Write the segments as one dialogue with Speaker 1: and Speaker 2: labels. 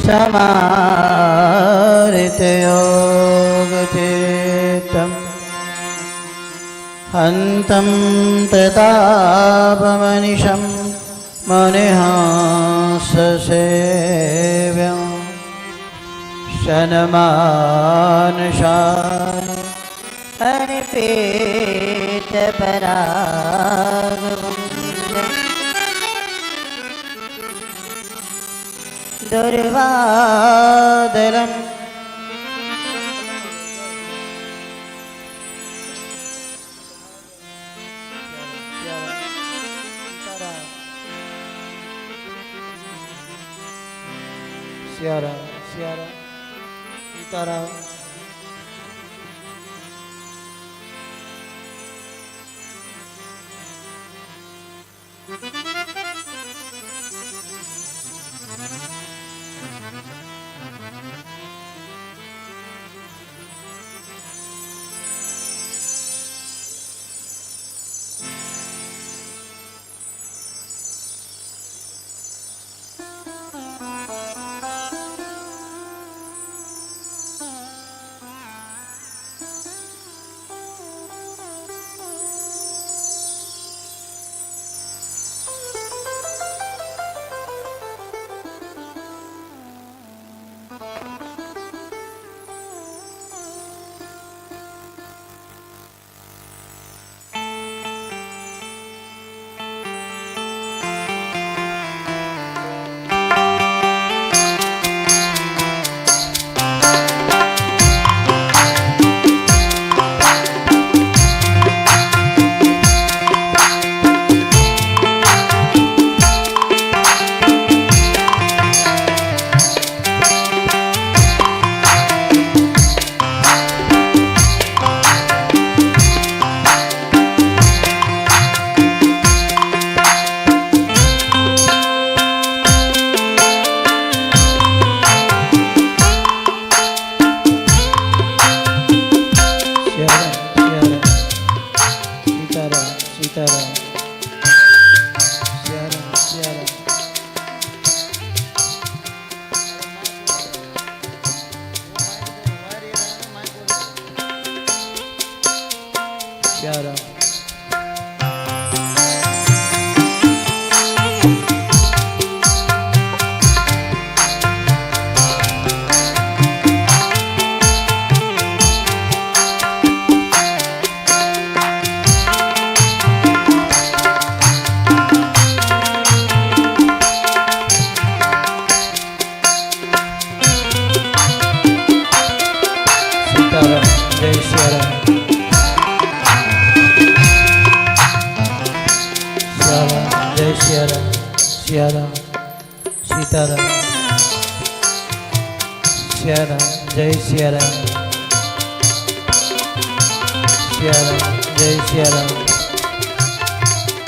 Speaker 1: समारितयोगचेतं हन्तं प्रतापमनिशं मुनिहंससेव्यं शनमानशान् हरिपीठपरागवन्द्यं दुर्वादलम् Siara, Siara, Sitara.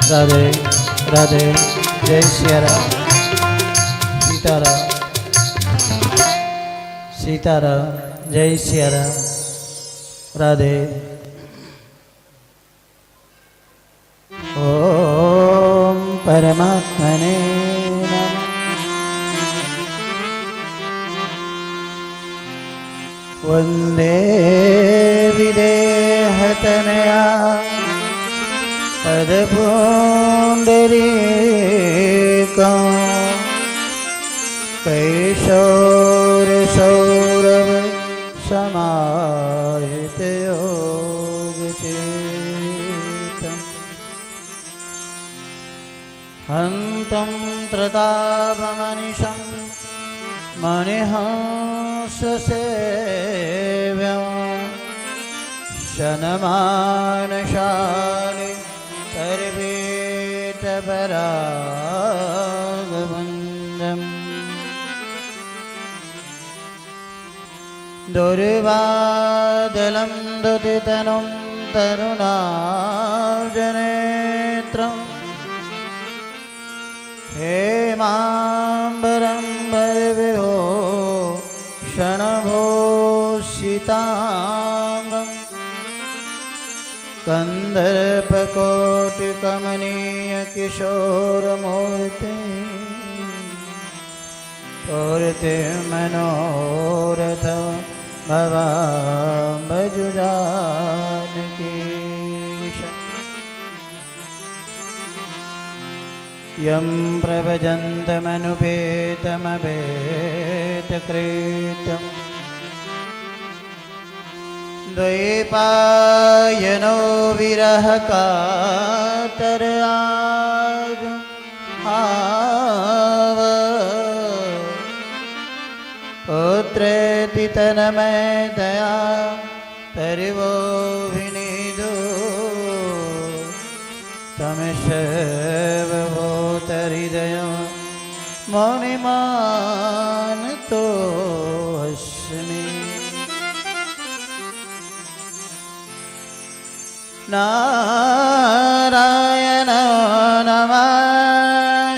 Speaker 1: Radhe, Radhe, Jai Siaram, Sitaram, Sitaram, Jai Siaram, Radhe. Om Paramatmane Namah. Vande Videhatanaya Padapundarikan Kaishore-saurav Samahita-yogachetam Hantam Pratapamaniṣam Manihasa-sevyam Shanamānaśāni Sarveta-parāgavandam Durvādalam dutitanam tarunājanetram Hemāmbaram bharviho shanabhositangam Kandarpakotikamaneya kishoramurti पूर्ति मनोरथ भवां भज जानकी। यं प्रभजन्तमनुपेतमभेदकृतं द्वैपायनो विरहकातर आव पुत्रेति तन्मय दया परिवो विनिधो तमशवभूतहृदय मौनिमानतोऽस्मि। नारायण नमस्कृत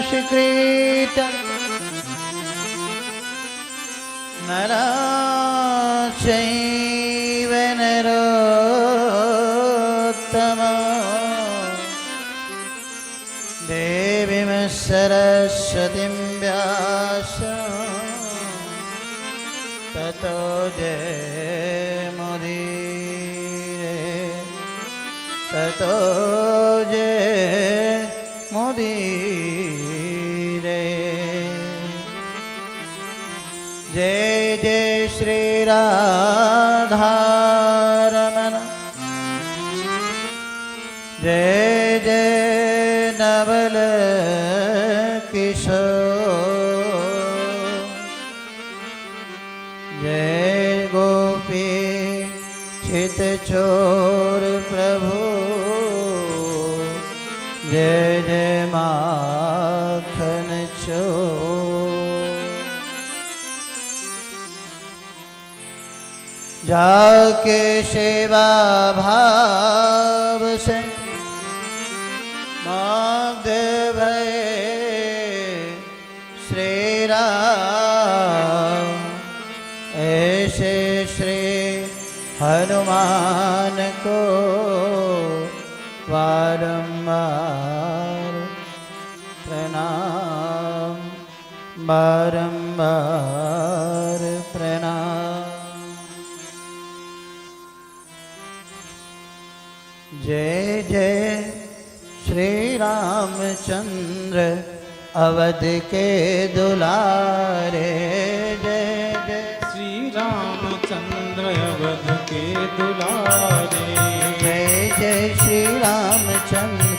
Speaker 1: नरचैव नरोत्तमः देवीं सरस्वतीं व्यासं ततो जयमुदीरये ततो जयमुदीरये। जय जय श्री राधारमण जय जय नवल किशोर जय गोपी चितचोर प्रभु जय जय माखन चोर। जाके सेवा भाव से मांग भये श्री राम ऐसे श्री हनुमान को बारंबार प्रणाम बारंबार प्रणाम। जय जय श्री रामचंद्र अवध के दुलारे जय जय
Speaker 2: श्री रामचंद्र अवध के दुलारे
Speaker 1: जय जय श्री रामचंद्र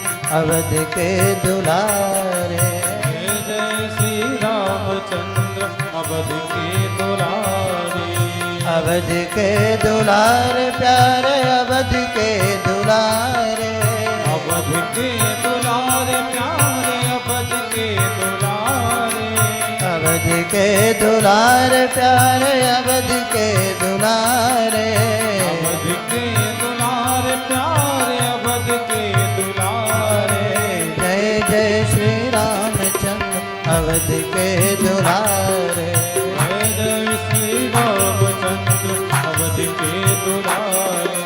Speaker 1: अवध के दुलारे
Speaker 2: जय जय श्री रामचंद्र अवध के दुलारे
Speaker 1: अवध के दुलारे प्यारे अवध के दुलारे
Speaker 2: अवध के दुलारे प्यारे अवध के दुलारे
Speaker 1: अवध के दुलारे प्यारे अवध के दुलारे
Speaker 2: अवध के दुलारे प्यारे अवध के दुलारे
Speaker 1: जय जय श्री रामचंद्र अवध के दुलारे
Speaker 2: जय जय श्री रामचंद्र अवध के दुलारे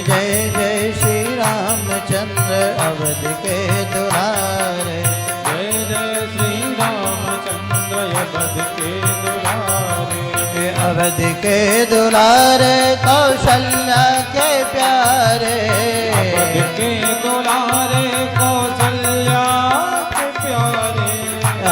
Speaker 1: जय जय श्री रामचंद्र अवध के दुलारे
Speaker 2: जय जय श्री रामचंद्र अवध के दुलारे
Speaker 1: अवध के दुलारे कौशल्या के प्यारे
Speaker 2: अवध के दुलारे कौशल्या के प्यारे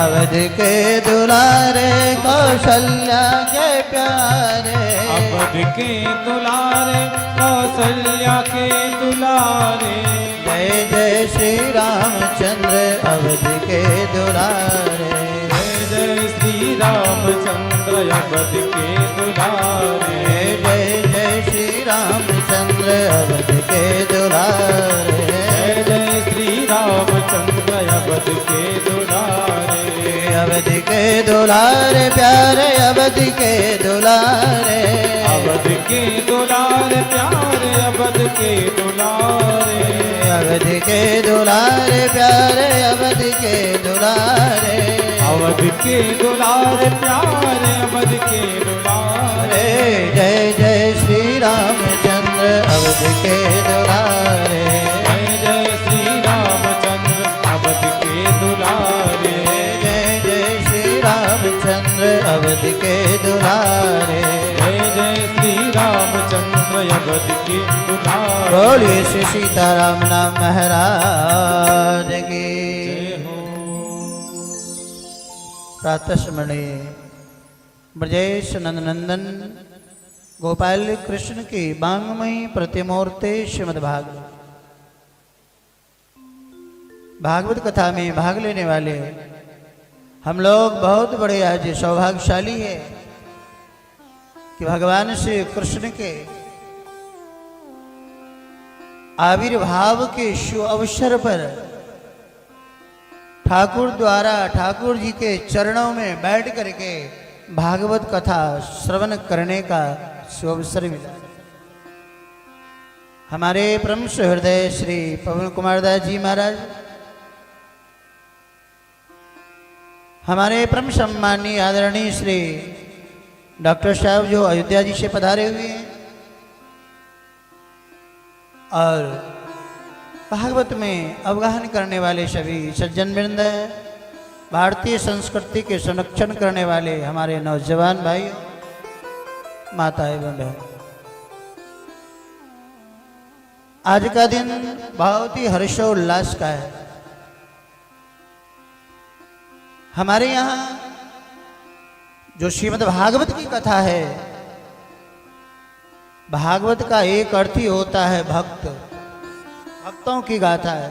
Speaker 1: अवध के दुलारे कौशल्या के प्यारे
Speaker 2: अवध के दुलारे कौशल्या के दुलारे
Speaker 1: जय जय श्री रामचंद्र अवध के दुलारे
Speaker 2: जय जय श्री रामचंद्र अवध के दुलारे
Speaker 1: जय जय श्री रामचंद्र अवध के दुलारे
Speaker 2: जय जय श्री रामचंद्र अवध के दुलारे
Speaker 1: अवध के दुलारे प्यारे अवध के दुलारे
Speaker 2: अवध के दुलारे प्यारे अवध के दुलारे
Speaker 1: अवध के दुलारे प्यारे अवध के दुलारे
Speaker 2: अवध के दुलारे प्यारे अवध के दुलारे
Speaker 1: जय जय श्री रामचंद्र अवध के दुलारे
Speaker 2: जय जय श्री रामचंद्र अवध के दुलारे
Speaker 1: जय जय श्री रामचंद्र अवध अवध के दुलारे।
Speaker 2: जय जय श्री रामचंद्र अवध के दुलारे।
Speaker 1: बोलिए श्री सीताराम नाम महाराज की
Speaker 2: जय हो।
Speaker 1: प्रातः स्मरणीय ब्रजेश नंदनंदन गोपाल कृष्ण की बांगमयी प्रतिमूर्ति श्रीमद्भागवत भागवत कथा में भाग लेने वाले हम लोग बहुत बड़े आज सौभाग्यशाली है कि भगवान श्री कृष्ण के आविर्भाव के शुभ अवसर पर ठाकुर द्वारा ठाकुर जी के चरणों में बैठ करके भागवत कथा श्रवण करने का सुअवसर मिला। हमारे परम हृदय श्री पवन कुमार दास जी महाराज, हमारे परम सम्मानीय आदरणीय श्री डॉक्टर साहब जो अयोध्या जी से पधारे हुए हैं और भागवत में अवगाहन करने वाले सभी सज्जन वृंद, भारतीय संस्कृति के संरक्षण करने वाले हमारे नौजवान भाइयों, माता एवं बहन, आज का दिन बहुत ही हर्षोल्लास का है। हमारे यहाँ जो श्रीमद् भागवत की कथा है, भागवत का एक अर्थ ही होता है भक्त, भक्तों की गाथा है।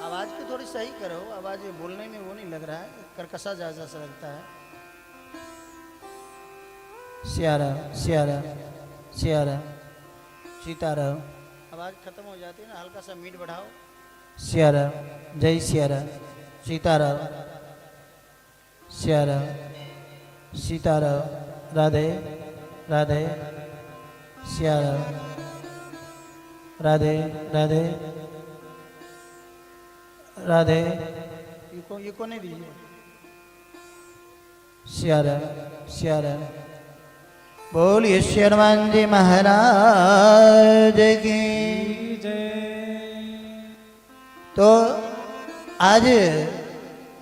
Speaker 1: आवाज को थोड़ी सही करो, आवाज बोलने में वो नहीं लग रहा है, करकसा ज्यादा सा लगता है। सियारा सियारा सियारा सीतारा, आवाज खत्म हो जाती है ना, हल्का सा मीट बढ़ाओ। सियारा, जय सियारा, सीतारा, सियारा, सीतारा, राधे राधे, सियारा, राधे राधे राधे, ये को नहीं दीजिए। सियारा सियारा, बोलिए श्री हनुमान जी महाराज की
Speaker 2: जय।
Speaker 1: तो आज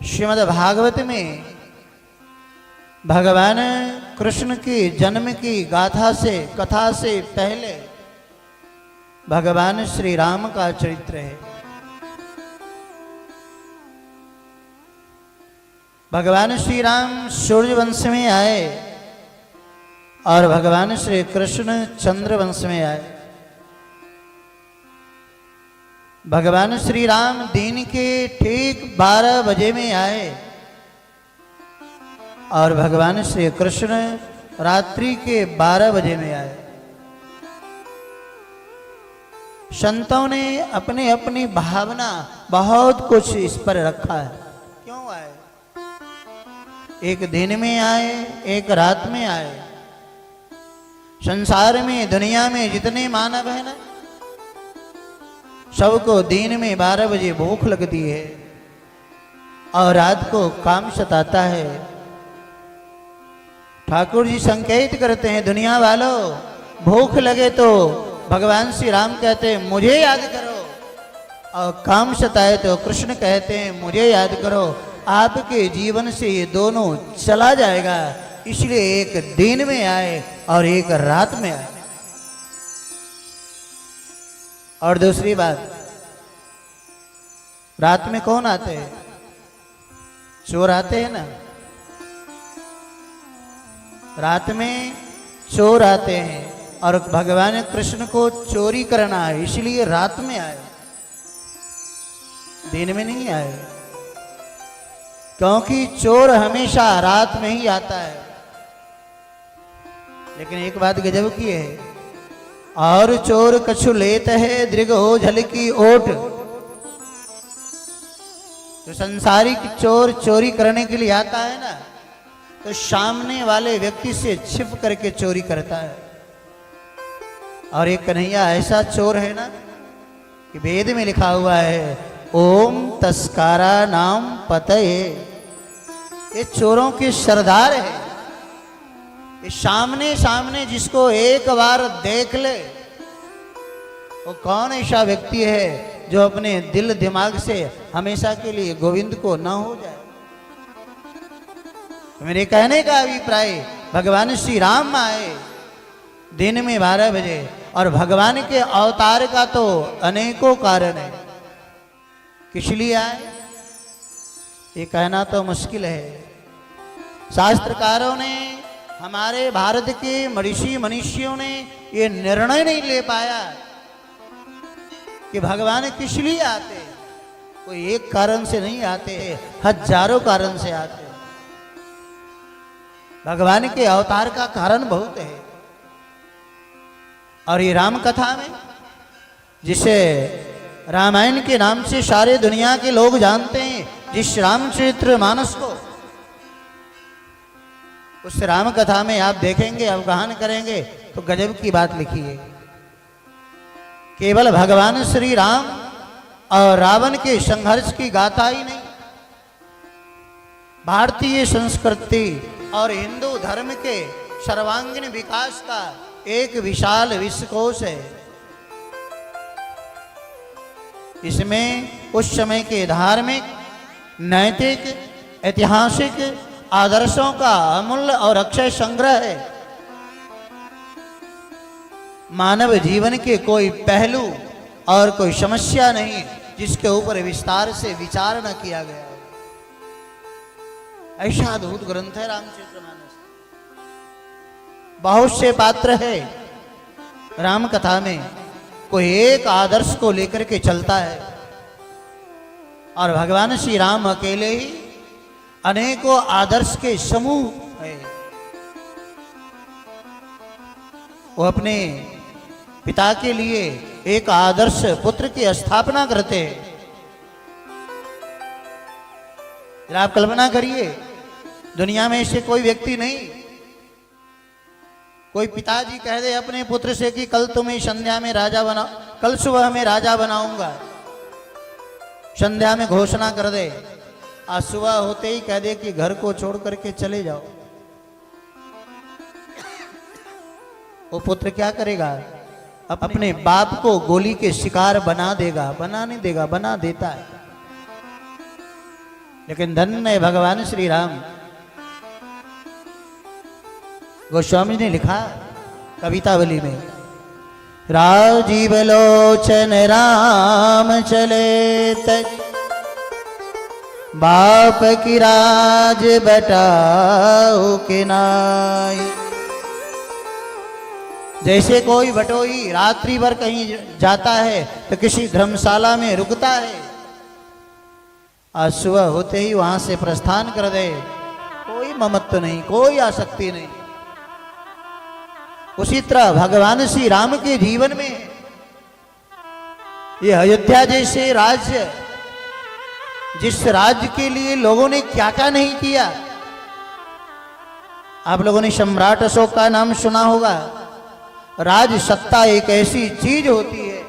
Speaker 1: श्रीमद् भागवत में भगवान कृष्ण की जन्म की गाथा से कथा से पहले भगवान श्री राम का चरित्र है। भगवान श्री राम सूर्य वंश में आए और भगवान श्री कृष्ण चंद्र वंश में आए। भगवान श्री राम दिन के ठीक 12 बजे में आए और भगवान श्री कृष्ण रात्रि के 12 बजे में आए। संतों ने अपनी अपनी भावना बहुत कुछ इस पर रखा है। क्यों आए? एक दिन में आए, एक रात में आए। संसार में दुनिया में जितने मानव है ना, सबको दिन में 12 बजे भूख लगती है और रात को काम सताता है। ठाकुर जी संकेत करते हैं, दुनिया वालों भूख लगे तो भगवान श्री राम कहते हैं मुझे याद करो, और काम सताए तो कृष्ण कहते हैं मुझे याद करो। आपके जीवन से ये दोनों चला जाएगा, इसलिए एक दिन में आए और एक रात में आए। और दूसरी बात, रात में कौन आते हैं? चोर आते हैं ना, रात में चोर आते हैं और भगवान कृष्ण को चोरी करना है, इसलिए रात में आए, दिन में नहीं आए। क्योंकि चोर हमेशा रात में ही आता है। लेकिन एक बात गजब की है, और चोर कछु लेत है दृग हो झल की ओट। तो संसारिक चोर चोरी करने के लिए आता है ना, तो सामने वाले व्यक्ति से छिप करके चोरी करता है। और एक कन्हैया ऐसा चोर है ना कि वेद में लिखा हुआ है ओम तस्कारा नाम पतये। ये चोरों के सरदार है। ये सामने सामने जिसको एक बार देख ले, वो कौन ऐसा व्यक्ति है जो अपने दिल दिमाग से हमेशा के लिए गोविंद को न हो जाए। मेरे कहने का अभिप्राय, भगवान श्री राम आए दिन में 12 बजे, और भगवान के अवतार का तो अनेकों कारण है। किस लिए आए ये कहना तो मुश्किल है। शास्त्रकारों ने, हमारे भारत के ऋषि मनीषियों ने ये निर्णय नहीं ले पाया कि भगवान किस लिए आते। कोई एक कारण से नहीं आते हैं, हजारों कारण से आते हैं। भगवान के अवतार का कारण बहुत है। और ये राम कथा में, जिसे रामायण के नाम से सारे दुनिया के लोग जानते हैं, जिस रामचरित्र मानस को, उस राम कथा में आप देखेंगे, अवगाहन करेंगे तो गजब की बात लिखी है। केवल भगवान श्री राम और रावण के संघर्ष की गाथा ही नहीं, भारतीय संस्कृति और हिंदू धर्म के सर्वांगीण विकास का एक विशाल विश्वकोश है। इसमें उस समय के धार्मिक, नैतिक, ऐतिहासिक आदर्शों का अमूल्य और अक्षय संग्रह है। मानव जीवन के कोई पहलू और कोई समस्या नहीं जिसके ऊपर विस्तार से विचार न किया गया हो। ऐसा अद्भुत ग्रंथ है रामचरितमानस। बहुत से पात्र है राम कथा में, कोई एक आदर्श को लेकर के चलता है, और भगवान श्री राम अकेले ही अनेकों आदर्श के समूह है। वो अपने पिता के लिए एक आदर्श पुत्र की स्थापना करते हैं। आप कल्पना करिए, दुनिया में ऐसे कोई व्यक्ति नहीं, कोई पिताजी कह दे अपने पुत्र से कि कल तुम्हें संध्या में राजा बना, कल सुबह में राजा बनाऊंगा, संध्या में घोषणा कर दे, आज सुबह होते ही कह दे कि घर को छोड़ करके चले जाओ। वो पुत्र क्या करेगा? अपने बाप को गोली के शिकार बना देगा, बना नहीं देगा, बना देता है। लेकिन धन्य है भगवान श्री राम। गोस्वामी ने लिखा कवितावली में, राजीव लोचन राम चले तज, बाप की राज बटाओ के नाई। जैसे कोई बटोई रात्रि भर कहीं जाता है तो किसी धर्मशाला में रुकता है, आज सुबह होते ही वहां से प्रस्थान कर दे, कोई ममत्व नहीं, कोई आसक्ति नहीं। उसी तरह भगवान श्री राम के जीवन में ये अयोध्या जैसे राज्य, जिस राज्य के लिए लोगों ने क्या क्या नहीं किया। आप लोगों ने सम्राट अशोक का नाम सुना होगा। राज सत्ता एक ऐसी चीज होती है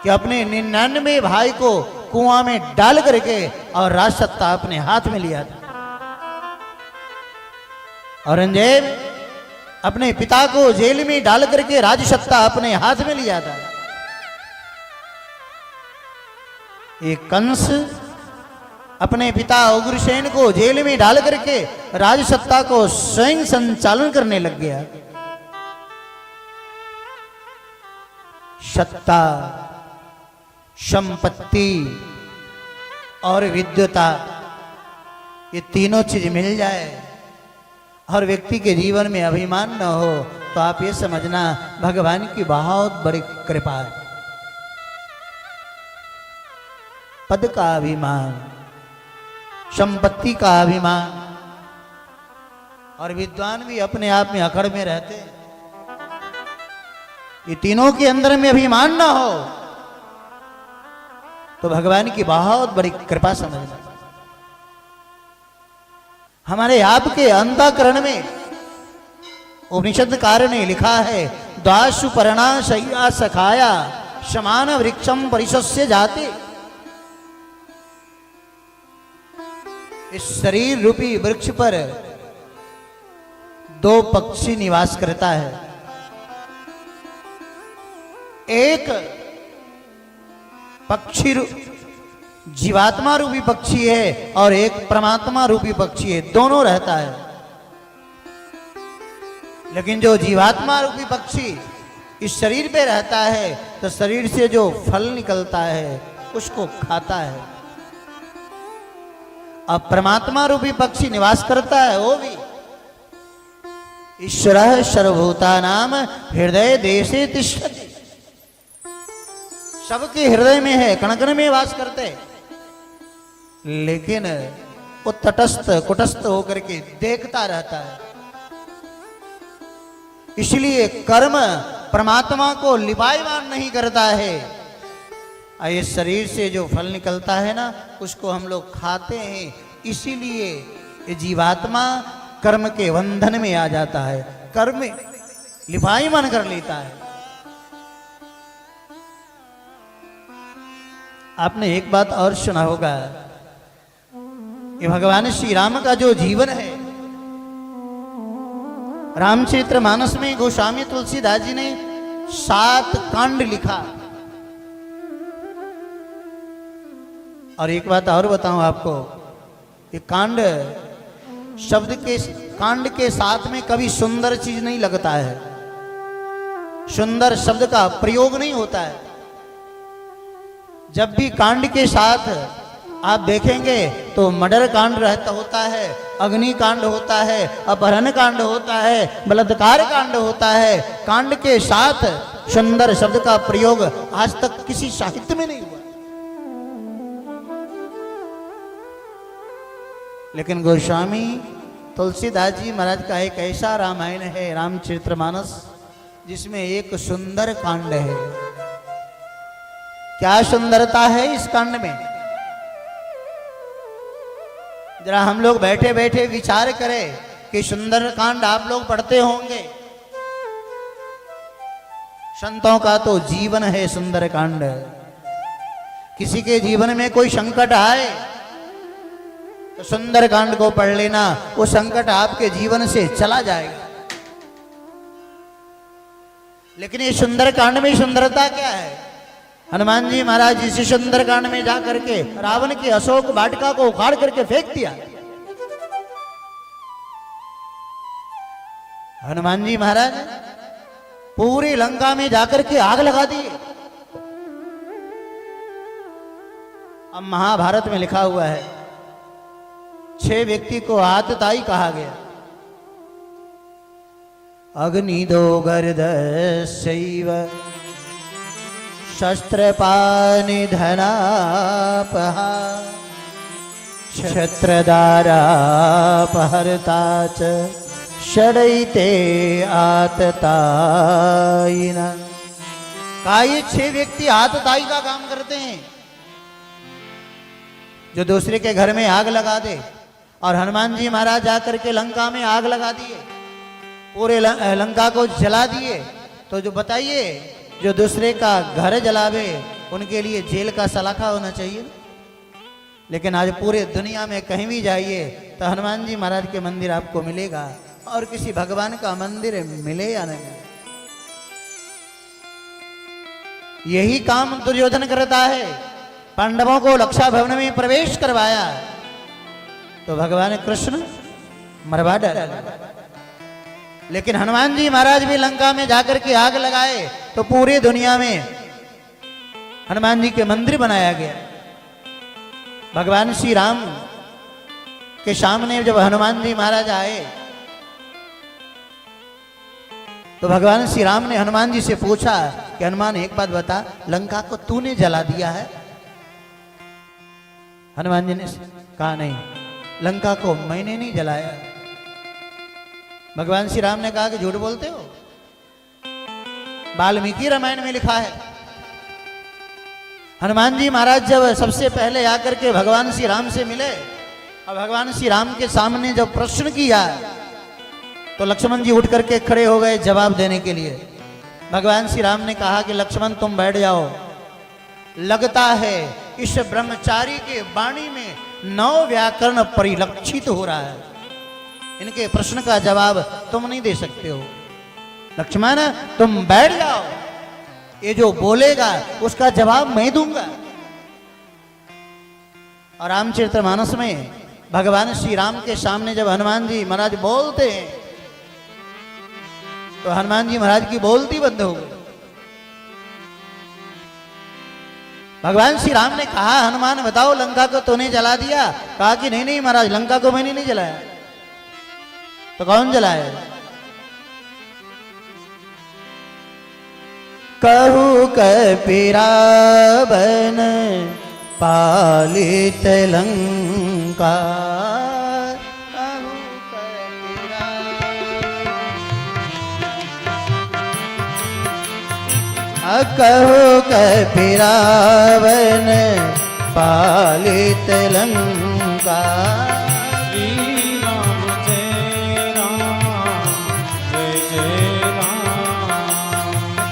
Speaker 1: कि अपने 99 भाई को कुआं में डाल करके और राज सत्ता अपने हाथ में लिया था। औरंगजेब अपने पिता को जेल में डाल करके राज सत्ता अपने हाथ में लिया था। एक कंस अपने पिता उग्रसेन को जेल में डाल करके राज सत्ता को स्वयं संचालन करने लग गया। सत्ता, संपत्ति और विद्वता, ये तीनों चीज मिल जाए और व्यक्ति के जीवन में अभिमान न हो तो आप ये समझना भगवान की बहुत बड़ी कृपा है। पद का अभिमान, संपत्ति का अभिमान, और विद्वान भी अपने आप में अकड़ में रहते हैं। ये तीनों के अंदर में अभिमान ना हो तो भगवान की बहुत बड़ी कृपा समझना। हमारे आपके अंतःकरण में उपनिषदकार ने लिखा है, द्वासु पर्णा शय्या सखाया समान वृक्षम परिशस्य जाते। इस शरीर रूपी वृक्ष पर 2 पक्षी निवास करता है। एक पक्षी जीवात्मा रूपी पक्षी है और एक परमात्मा रूपी पक्षी है, दोनों रहता है। लेकिन जो जीवात्मा रूपी पक्षी इस शरीर पे रहता है तो शरीर से जो फल निकलता है उसको खाता है, अब परमात्मा रूपी पक्षी निवास करता है वो भी। ईश्वरः सर्वभूतानां हृदय देशे तिष्ठति, सबके हृदय में है, कण कण में वास करते, लेकिन वो तटस्थ कुटस्थ होकर के देखता रहता है। इसलिए कर्म परमात्मा को लिपायमान नहीं करता है। ये शरीर से जो फल निकलता है ना उसको हम लोग खाते हैं, इसीलिए ये जीवात्मा कर्म के बंधन में आ जाता है, कर्म लिपायमान कर लेता है। आपने एक बात और सुना होगा कि भगवान श्री राम का जो जीवन है, रामचरितमानस में गोस्वामी तुलसीदास जी ने 7 कांड लिखा। और एक बात और बताऊं आपको कि कांड शब्द के कांड के साथ में कभी सुंदर चीज नहीं लगता है, सुंदर शब्द का प्रयोग नहीं होता है। जब भी कांड के साथ आप देखेंगे तो मर्डर कांड रहता होता है, अग्नि कांड होता है, अपहरण कांड होता है, बलात्कार कांड होता है। कांड के साथ सुंदर शब्द का प्रयोग आज तक किसी साहित्य में नहीं हुआ। लेकिन गोस्वामी तुलसीदास जी महाराज का एक ऐसा रामायण है रामचरितमानस जिसमें एक सुंदर कांड है। क्या सुंदरता है इस कांड में, जरा हम लोग बैठे बैठे विचार करें कि सुंदर कांड आप लोग पढ़ते होंगे। संतों का तो जीवन है सुंदर कांड। किसी के जीवन में कोई संकट आए तो सुंदर कांड को पढ़ लेना, वो संकट आपके जीवन से चला जाएगा। लेकिन ये सुंदर कांड में सुंदरता क्या है? हनुमान जी महाराज इसी सुंदर कांड में जा करके रावण की अशोक वाटिका को उखाड़ करके फेंक दिया। हनुमान जी महाराज पूरी लंका में जाकर के आग लगा दी। अब महाभारत में लिखा हुआ है 6 व्यक्ति को आतताई कहा गया। अग्निदो गर्दशैव शस्त्रपाणि धनापहा क्षत्रदारापहर्ता च षडैते आततायिना। का ये 6 व्यक्ति आतताई का काम करते हैं, जो दूसरे के घर में आग लगा दे। और हनुमान जी महाराज जाकर के लंका में आग लगा दिए, पूरे लंका को जला दिए। तो जो बताइए जो दूसरे का घर जलावे उनके लिए जेल का सलाखा होना चाहिए। लेकिन आज पूरे दुनिया में कहीं भी जाइए तो हनुमान जी महाराज के मंदिर आपको मिलेगा, और किसी भगवान का मंदिर मिले या नहीं। यही काम दुर्योधन करता है। पांडवों को लक्षा भवन में प्रवेश करवाया तो भगवान कृष्ण मरवा डाला। लेकिन हनुमान जी महाराज भी लंका में जाकर के आग लगाए तो पूरी दुनिया में हनुमान जी के मंदिर बनाया गया। भगवान श्री राम के सामने जब हनुमान जी महाराज आए तो भगवान श्री राम ने हनुमान जी से पूछा कि हनुमान एक बात बता, लंका को तूने जला दिया है? हनुमान जी ने कहा नहीं, लंका को मैंने नहीं जलाया। भगवान श्री राम ने कहा कि झूठ बोलते हो, वाल्मीकि रामायण में लिखा है। हनुमान जी महाराज जब सबसे पहले आकर के भगवान श्री राम से मिले और भगवान श्री राम के सामने जब प्रश्न किया तो लक्ष्मण जी उठ करके खड़े हो गए जवाब देने के लिए। भगवान श्री राम ने कहा कि लक्ष्मण तुम बैठ जाओ, लगता है इस ब्रह्मचारी के वाणी में 9 व्याकरण परिलक्षित हो रहा है, इनके प्रश्न का जवाब तुम नहीं दे सकते हो। लक्ष्मण तुम बैठ जाओ, ये जो बोलेगा उसका जवाब मैं दूंगा। और रामचरितमानस में भगवान श्री राम के सामने जब हनुमान जी महाराज बोलते हैं तो हनुमान जी महाराज की बोलती बंद हो गई। भगवान श्री राम ने कहा हनुमान बताओ लंका को तूने जला दिया? कहा कि नहीं नहीं महाराज, लंका को मैंने नहीं जलाया। तो कौन जलाया? कहू कपिरावन पालित लंका। कहू कपिरावन पालित लंका।
Speaker 2: श्री राम जय राम।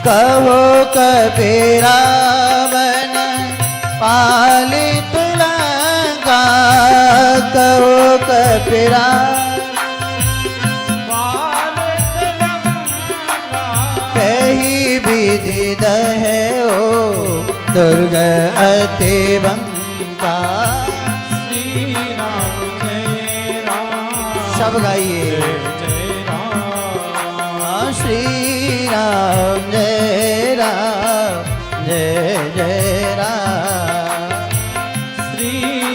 Speaker 1: कहो कपिरावन पालित लंका। कहो कपिरा कही विधि दहे ओ दुर्ग अति बंका।
Speaker 2: श्री राम जय राम।
Speaker 1: सब गाइए
Speaker 2: जय राम।
Speaker 1: श्री राम जय राम जय जय राम।
Speaker 2: श्री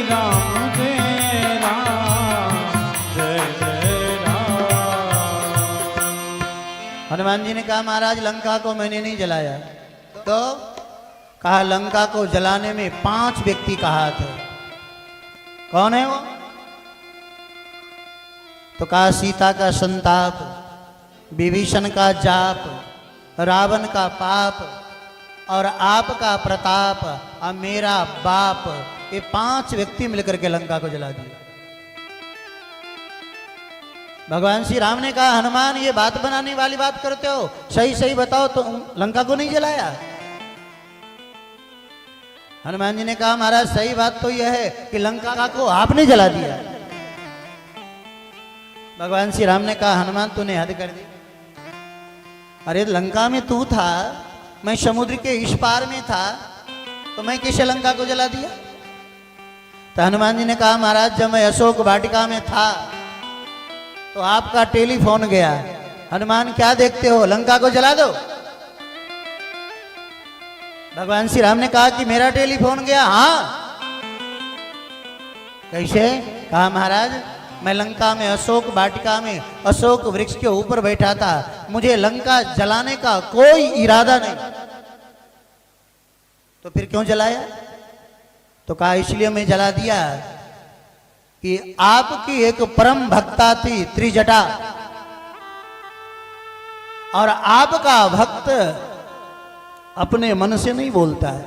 Speaker 2: राम जय राम जय जय राम।
Speaker 1: हनुमान जी ने कहा महाराज लंका को मैंने नहीं जलाया। तो कहा लंका को जलाने में 5 व्यक्ति का हाथ है। कौन है वो? तो कहा सीता का संताप, विभीषण का जाप, रावण का पाप और आपका प्रताप और मेरा बाप, ये 5 व्यक्ति मिलकर के लंका को जला दिए। भगवान श्री राम ने कहा हनुमान ये बात बनाने वाली बात करते हो, सही सही बताओ तो लंका को नहीं जलाया? हनुमान जी ने कहा महाराज सही बात तो यह है कि लंका को आपने जला दिया। भगवान श्री राम ने कहा हनुमान तूने हद कर दी। अरे लंका में तू था, मैं समुद्र के इस पार में था, तो मैं कैसे लंका को जला दिया? तो हनुमान जी ने कहा महाराज जब मैं अशोक वाटिका में था तो आपका टेलीफोन गया। हनुमान क्या देखते हो, लंका को जला दो। भगवान श्री राम ने कहा कि मेरा टेलीफोन गया? हाँ। कैसे? कहा महाराज मैं लंका में अशोक वाटिका में अशोक वृक्ष के ऊपर बैठा था, मुझे लंका जलाने का कोई इरादा नहीं, तो फिर क्यों जलाया? तो कहा इसलिए मैं जला दिया कि आपकी एक परम भक्ता थी त्रिजटा, और आपका भक्त अपने मन से नहीं बोलता है।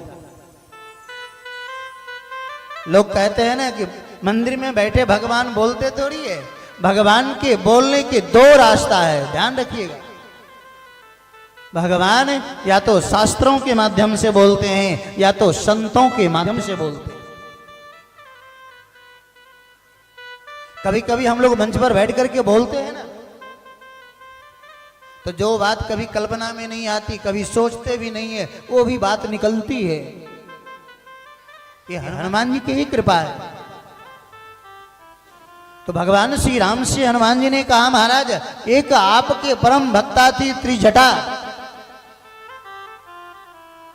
Speaker 1: लोग कहते हैं ना कि मंदिर में बैठे भगवान बोलते थोड़ी है। भगवान के बोलने के 2 रास्ता है, ध्यान रखिएगा। भगवान या तो शास्त्रों के माध्यम से बोलते हैं या तो संतों के माध्यम से बोलते हैं। कभी कभी हम लोग मंच पर बैठ करके बोलते हैं ना, तो जो बात कभी कल्पना में नहीं आती, कभी सोचते भी नहीं है, वो भी बात निकलती है। ये हनुमान जी की ही कृपा है। तो भगवान श्री राम से हनुमान जी ने कहा महाराज एक आपके परम भक्ता थी त्रिजटा,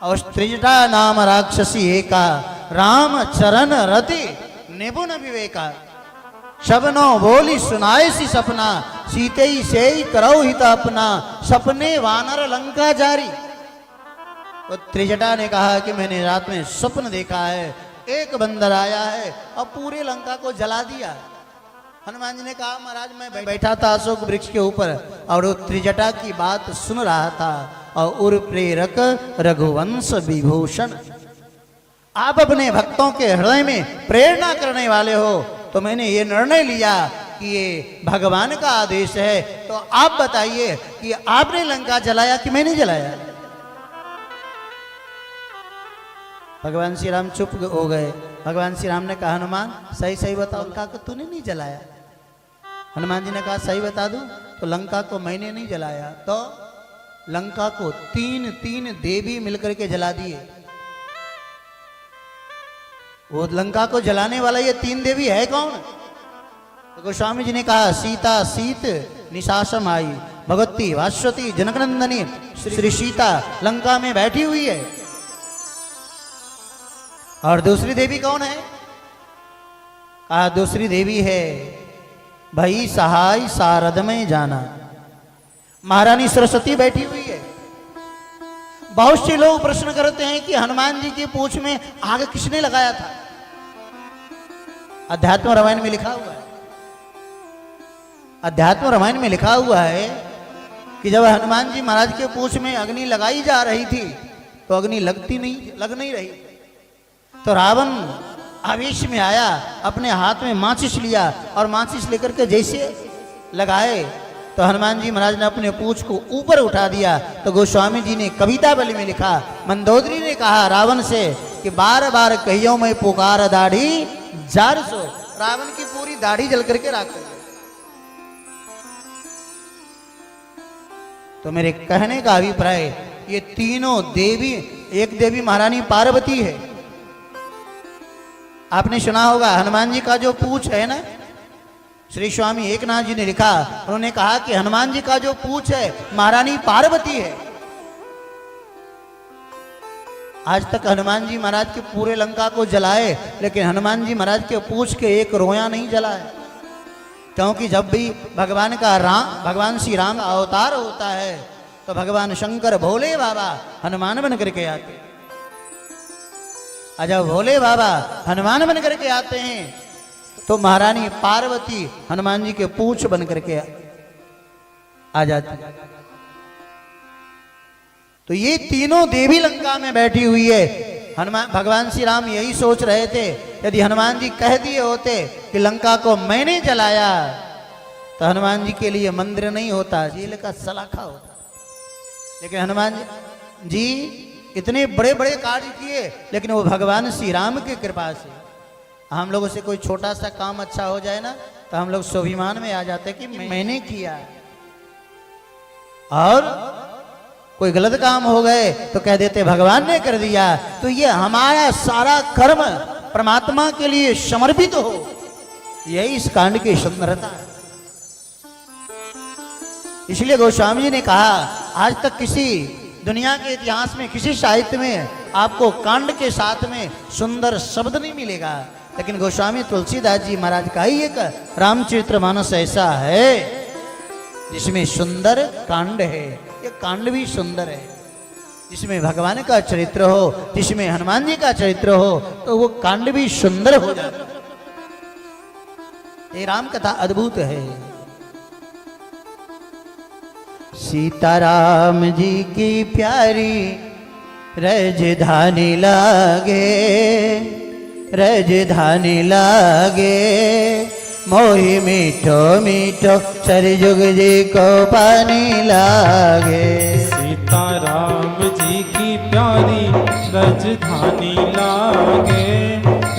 Speaker 1: और त्रिजटा नाम राक्षसी एका, राम चरण रति निपुण विवेका, शबनो बोली सुनाए सी सपना, सीते ही से ही करो हित अपना, सपने वानर लंका जारी। तो त्रिजटा ने कहा कि मैंने रात में स्वप्न देखा है, एक बंदर आया है और पूरे लंका को जला दिया। हनुमान जी ने कहा महाराज मैं बैठा था अशोक वृक्ष के ऊपर और वो त्रिजटा की बात सुन रहा था, और उर प्रेरक रघुवंश विभूषण, आप अपने भक्तों के हृदय में प्रेरणा करने वाले हो, तो मैंने ये निर्णय लिया कि ये भगवान का आदेश है। तो आप बताइए कि आपने लंका जलाया कि मैंने जलाया? भगवान श्री राम चुप हो गए। भगवान श्री राम ने कहा हनुमान सही सही बताओ, लंका को तूने नहीं जलाया? हनुमान जी ने कहा सही बता दूं? तो लंका को मैंने नहीं जलाया, तो लंका को 3 देवी मिलकर के जला दिए। वो लंका को जलाने वाला ये तीन देवी है कौन? तो गोस्वामी जी ने कहा सीता सीत निशासम आई, भगवती भास्वती जनकनंदनी श्री सीता लंका में बैठी हुई है। और दूसरी देवी कौन है? कहा दूसरी देवी है भई सहाय सारद में जाना, महारानी सरस्वती बैठी हुई है। बहुत से लोग प्रश्न करते हैं कि हनुमान जी की पूंछ में आग किसने लगाया था? अध्यात्म रामायण में लिखा हुआ है, अध्यात्म रामायण में लिखा हुआ है कि जब हनुमान जी महाराज के पूंछ में अग्नि लगाई जा रही थी तो अग्नि लग नहीं रही। तो रावण आवेश में आया, अपने हाथ में माचिस लिया और माचिस लेकर के जैसे लगाए तो हनुमान जी महाराज ने अपने पूंछ को ऊपर उठा दिया। तो गोस्वामी जी ने कविता बलि में लिखा, मंदोदरी ने कहा रावण से कि बार बार कहियो मैं पुकार दाढ़ी जार सो। रावण की पूरी दाढ़ी जल करके राख हो। तो मेरे कहने का अभिप्राय, ये तीनों देवी, एक देवी महारानी पार्वती है। आपने सुना होगा हनुमान जी का जो पूंछ है ना, श्री स्वामी एकनाथ जी ने लिखा, उन्होंने कहा कि हनुमान जी का जो पूंछ है महारानी पार्वती है। आज तक हनुमान जी महाराज के पूरे लंका को जलाए, लेकिन हनुमान जी महाराज के पूंछ के एक रोया नहीं जला है। क्योंकि जब भी भगवान श्री राम का अवतार होता है तो भगवान शंकर भोले बाबा हनुमान बन करके आते हैं। जब भोले बाबा हनुमान बन करके आते हैं तो महारानी पार्वती हनुमान जी के पूंछ बन करके आ जाती। तो ये तीनों देवी लंका में बैठी हुई है। भगवान श्री राम यही सोच रहे थे, यदि हनुमान जी कह दिए होते कि लंका को मैंने जलाया तो हनुमान जी के लिए मंदिर नहीं होता, जेल का सलाखा होता। लेकिन हनुमान जी इतने बड़े बड़े कार्य किए, लेकिन वो भगवान श्री राम की कृपा से। हम लोगों से कोई छोटा सा काम अच्छा हो जाए ना तो हम लोग स्वाभिमान में आ जाते कि मैंने किया, और कोई गलत काम हो गए तो कह देते भगवान ने कर दिया। तो ये हमारा सारा कर्म परमात्मा के लिए समर्पित हो, यही इस कांड की सुंदरता है। इसलिए गोस्वामी जी ने कहा आज तक किसी दुनिया के इतिहास में, किसी साहित्य में आपको कांड के साथ में सुंदर शब्द नहीं मिलेगा, लेकिन गोस्वामी तुलसीदास जी महाराज का ही एक रामचरितमानस ऐसा है जिसमें सुंदर कांड है। ये कांड भी सुंदर है, जिसमें भगवान का चरित्र हो, जिसमें हनुमान जी का चरित्र हो, तो वो कांड भी सुंदर हो जाता है। ये राम कथा अद्भुत है। सीताराम जी की प्यारी राजधानी लागे, राजधानी लागे, मोहि मीठो मीठो सरजुग जी को पानी लागे।
Speaker 2: सीताराम जी की प्यारी राजधानी लागे,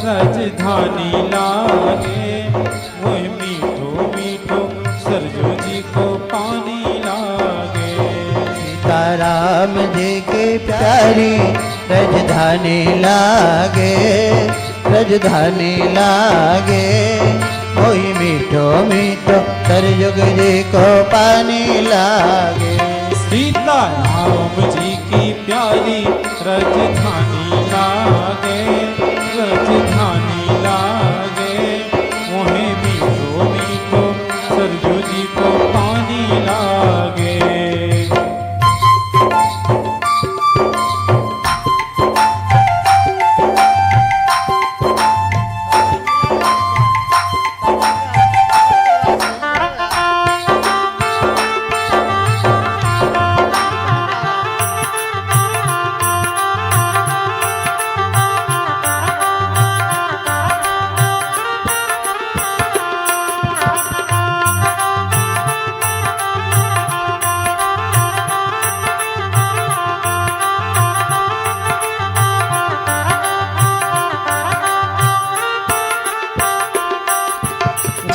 Speaker 2: राजधानी लागे, मोहि मीठो मीठो सरजू जी को पानी लागे।
Speaker 1: सीताराम जी की प्यारी राजधानी लागे, राजधानी लागे, मोहि मीठो मीठो सरजुग जी को पानी लागे।
Speaker 2: सीताराम जी की प्यारी राजधानी लागे, राजधानी लागे, मोहे मीठो मीठो सरजू जी को पानी लागे।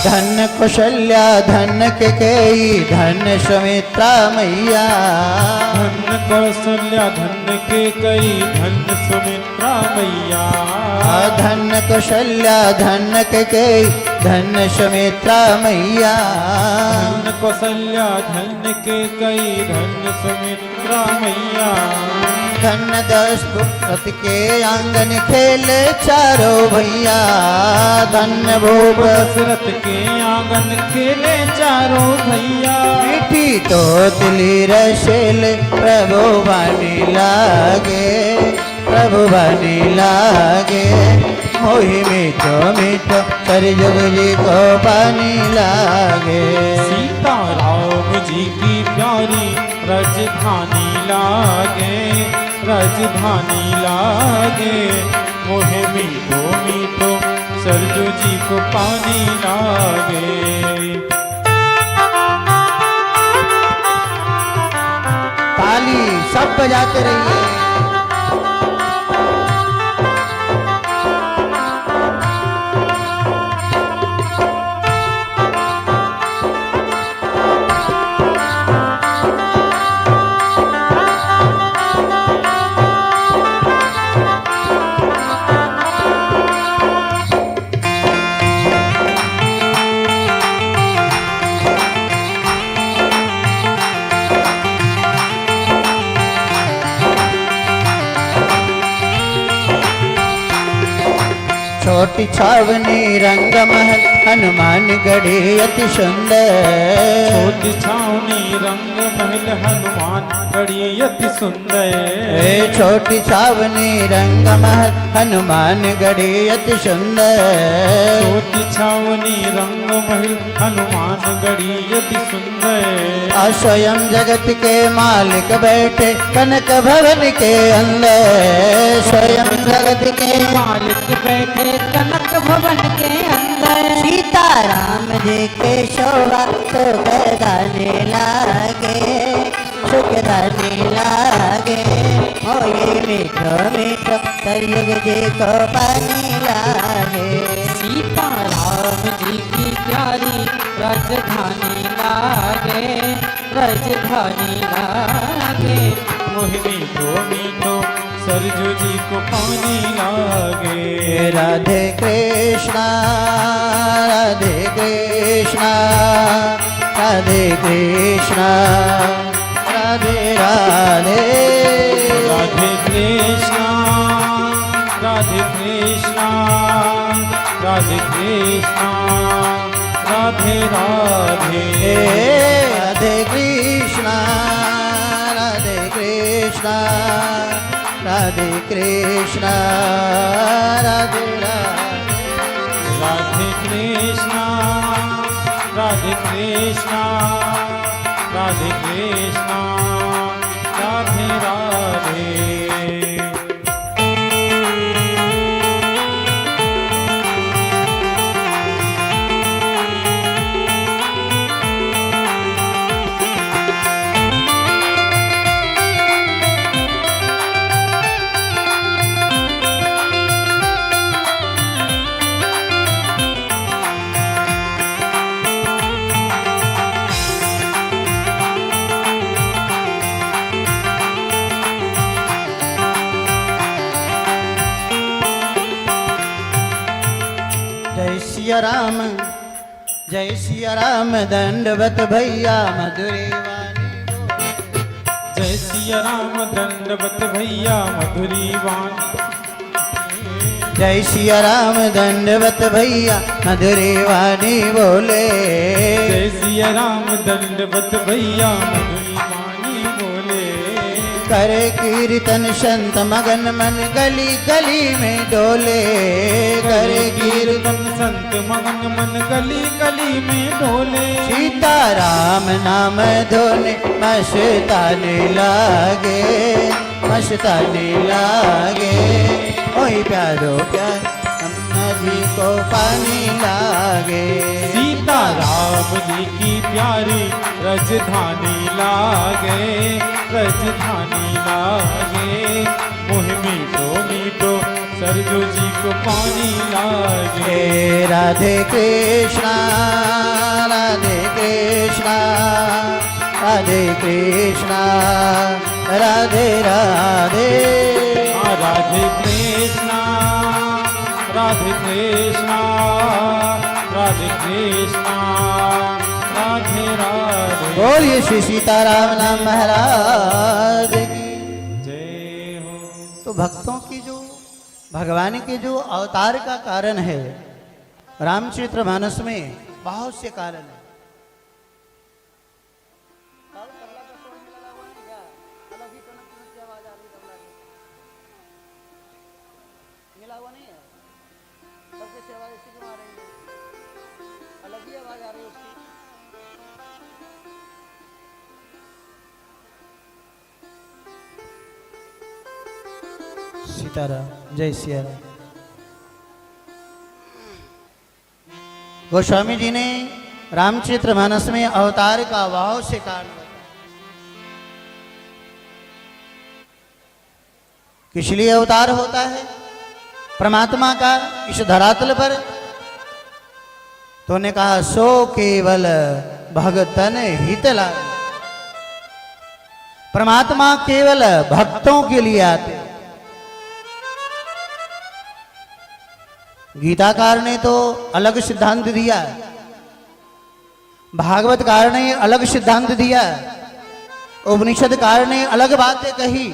Speaker 1: धन कौशल्या धन केकेयी धन सुमित्रा मैया,
Speaker 2: धन कौशल्या धन केकई धन सुमित्रा सुमित्रा मैया
Speaker 1: धन्य कौशल्या धन्य कैकेयी धन्य सुमित्रा मैया
Speaker 2: धन्य कौशल्या धन्य कैकेयी धन्य सुमित्रा मैया
Speaker 1: धन्य दशरथ के आंगन खेले चारों भैया धन्य भूप
Speaker 2: दशरथ के आंगन खेले चारों भैया
Speaker 1: मीठी तो तिली रसेल प्रभु बानी लागे प्रभु बानी लागे मोहि मीठो मीठो सरजुग जी को पानी लागे
Speaker 2: सीता राम जी की प्यारी राजधानी लागे राजधानी लागे मोहे मीठो मीठो सरजू जी को पानी लागे
Speaker 1: ताली सब बजाते रहिए छोटी छावनी रंग महल हनुमान गढ़ी अति सुंदर
Speaker 2: छोटी छावनी रंग महल हनुमान गढ़ी अति सुंदर
Speaker 1: छोटी छावनी रंग महल हनुमान गढ़ी अति सुंदर
Speaker 2: छोटी छावनी रंग महल हनुमान गढ़ी अति सुंदर
Speaker 1: स्वयं जगत के मालिक बैठे कनक भवन के अंदर स्वयं जगत के
Speaker 3: मालिक बैठे कनक भवन के अंदर सीताराम जी के शोभा सुखदाने लागे सुखदाने लागे मोये मीठो मीठो कलयुग जी को पानी लागे सीताराम जी की प्यारी राजधानी लागे राजधानी लागे
Speaker 2: मोहे मीठो मीठो सरजू जी को पानी लागे
Speaker 1: राधे कृष्णा राधे कृष्णा राधे कृष्णा राधे राधे
Speaker 2: राधे कृष्णा राधे कृष्णा राधे कृष्णा राधे राधे
Speaker 1: राधे कृष्णा राधे कृष्णा राधे कृष्णा राधे राधे
Speaker 2: राधे कृष्णा राधे कृष्णा राधे कृष्णा राधे राधे
Speaker 1: जय सिया राम दंडवत भैया मधुरे वाणी
Speaker 2: जय सिया राम दंडवत भैया मधुरी वाणी
Speaker 1: जय सिया राम दंडवत भैया मधुरे वाणी बोले
Speaker 2: जय सिया राम दंडवत भैया मधुरी वाणी बोले
Speaker 1: करे कीर्तन संत मगन मन गली गली में डोले करे कीर्तन
Speaker 2: संत मगन मन गली गली में डोले
Speaker 1: सीताराम नाम धोने मस्ताने लागे मस्ताने लागे ओई प्यारो प्यार नदी को पानी लागे
Speaker 2: सीताराम जी की प्यारी राजधानी लागे राजधानी लागे मोहे मीठो मीठो सरजू जी को पानी लागे
Speaker 1: राधे कृष्णा राधे कृष्णा राधे कृष्णा राधे राधे
Speaker 2: राधे कृष्ण राधे कृष्णा राधे कृष्णा राधे राधे।
Speaker 1: बोलिए श्री सीताराम नाम महाराज की
Speaker 2: जय हो।
Speaker 1: तो भक्तों की जो भगवान के जो अवतार का कारण है, रामचरितमानस में बहुत से कारण है। सीताराम जय सिया राम। गोस्वामी जी ने रामचरितमानस में अवतार का बहुत से कारण बताया। किस लिए अवतार होता है परमात्मा का इस धरातल पर? तो ने कहा सो केवल भगतन हित लाए। परमात्मा केवल भक्तों के लिए आते। गीताकार ने तो अलग सिद्धांत दिया, भागवतकार ने अलग सिद्धांत दिया, उपनिषदकार ने अलग बातें कही।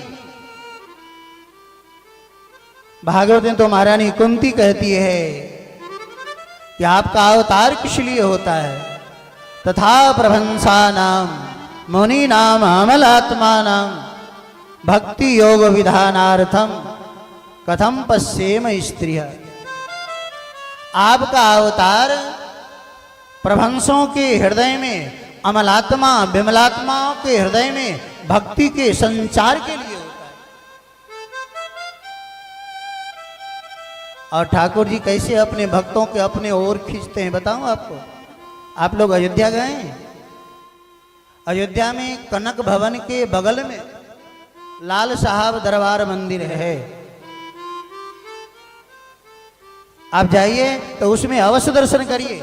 Speaker 1: भागवत में तो महारानी कुंती कहती है कि आपका अवतार किस लिए होता है? तथा प्रभंसा नाम मुनि नाम अमलात्मा नाम भक्ति योग विधानार्थम कथम पश्येम स्त्रिय। आपका अवतार प्रभंसों के हृदय में, अमलात्मा विमलात्माओं के हृदय में भक्ति के संचार के लिए होता है। और ठाकुर जी कैसे अपने भक्तों के अपने ओर खींचते हैं बताऊं आपको। आप लोग अयोध्या गए हैं? अयोध्या में कनक भवन के बगल में लाल साहब दरबार मंदिर है। आप जाइए तो उसमें अवश्य दर्शन करिए।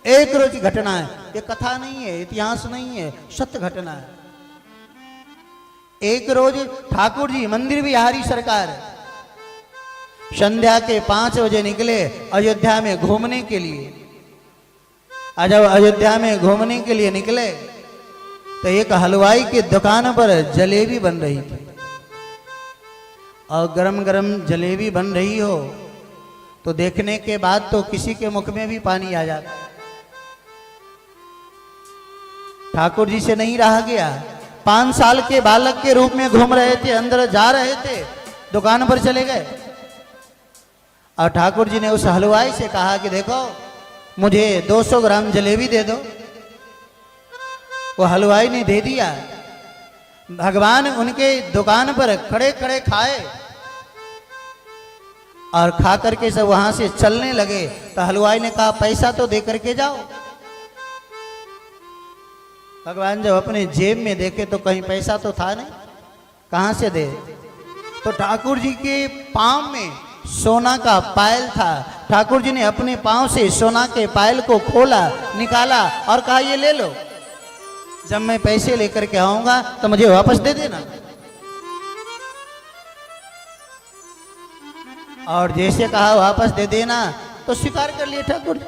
Speaker 1: एक रोज की घटना है, ये कथा नहीं है, इतिहास नहीं है, सत्य घटना है। एक रोज ठाकुर जी मंदिर बिहारी सरकार संध्या के 5 बजे निकले अयोध्या में घूमने के लिए। और जब अयोध्या में घूमने के लिए निकले तो एक हलवाई की दुकान पर जलेबी बन रही थी। और गरम गरम जलेबी बन रही हो तो देखने के बाद तो किसी के मुख में भी पानी आ जाता। ठाकुर जी से नहीं रहा गया। 5 साल के बालक के रूप में घूम रहे थे, अंदर जा रहे थे, दुकान पर चले गए। और ठाकुर जी ने उस हलवाई से कहा कि देखो मुझे 200 ग्राम जलेबी दे दो। वो हलवाई ने दे दिया। भगवान उनके दुकान पर खड़े खड़े खाए और खा करके सब वहां से चलने लगे। तो हलवाई ने कहा पैसा तो दे करके जाओ। भगवान जब अपने जेब में देखे तो कहीं पैसा तो था नहीं, कहां से दे? तो ठाकुर जी के पांव में सोना का पायल था। ठाकुर जी ने अपने पांव से सोना के पायल को खोला, निकाला और कहा ये ले लो, जब मैं पैसे लेकर के आऊंगा तो मुझे वापस दे देना। और जैसे कहा वापस दे देना तो स्वीकार कर लिए ठाकुर जी।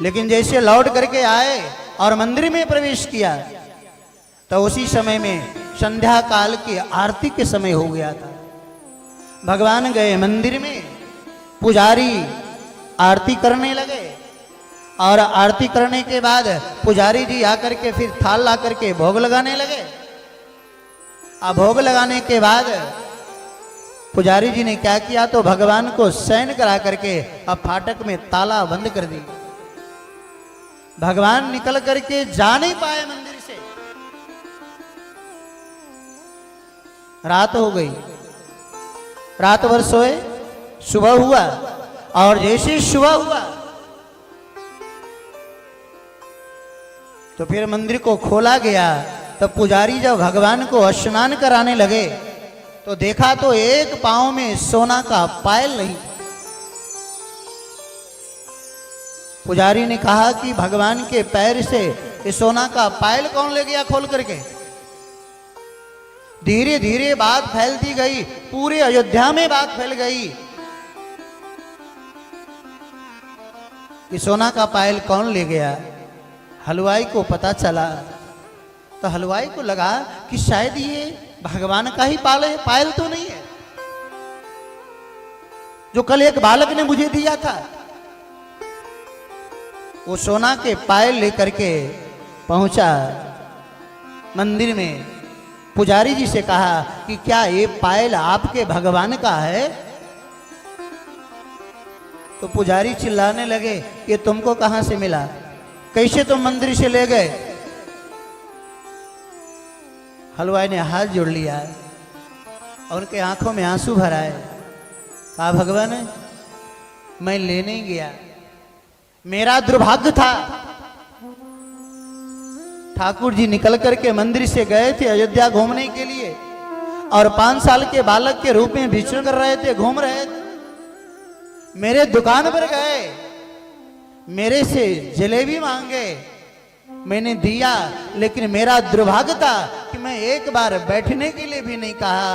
Speaker 1: लेकिन जैसे लौट करके आए और मंदिर में प्रवेश किया तो उसी समय में संध्या काल की आरती के समय हो गया था। भगवान गए मंदिर में, पुजारी आरती करने लगे। और आरती करने के बाद पुजारी जी आकर के फिर थाल ला करके भोग लगाने लगे। अब भोग लगाने के बाद पुजारी जी ने क्या किया तो भगवान को शयन करा करके अब फाटक में ताला बंद कर दी। भगवान निकल करके जा नहीं पाए मंदिर से। रात हो गई, रात भर सोए, सुबह हुआ और जैसे सुबह हुआ तो फिर मंदिर को खोला गया। तब पुजारी जब भगवान को स्नान कराने लगे तो देखा तो एक पांव में सोना का पायल नहीं। पुजारी ने कहा कि भगवान के पैर से ये सोना का पायल कौन ले गया खोल करके? धीरे धीरे बात फैलती गई, पूरे अयोध्या में बात फैल गई कि सोना का पायल कौन ले गया। हलवाई को पता चला तो हलवाई को लगा कि शायद ये भगवान का ही पायल तो नहीं है जो कल एक बालक ने मुझे दिया था। वो सोना के पायल लेकर के पहुंचा मंदिर में। पुजारी जी से कहा कि क्या ये पायल आपके भगवान का है। तो पुजारी चिल्लाने लगे कि तुमको कहां से मिला, कैसे तुम मंदिर से ले गए। हलवाई ने हाथ जोड़ लिया और उनके आंखों में आंसू भर आए। कहा भगवान मैं ले नहीं गया, मेरा दुर्भाग्य था। ठाकुर जी निकल करके मंदिर से गए थे अयोध्या घूमने के लिए और 5 साल के बालक के रूप में विचरण कर रहे थे, घूम रहे थे। मेरे दुकान पर गए, मेरे से जलेबी मांगे, मैंने दिया, लेकिन मेरा दुर्भाग्य था कि मैं एक बार बैठने के लिए भी नहीं कहा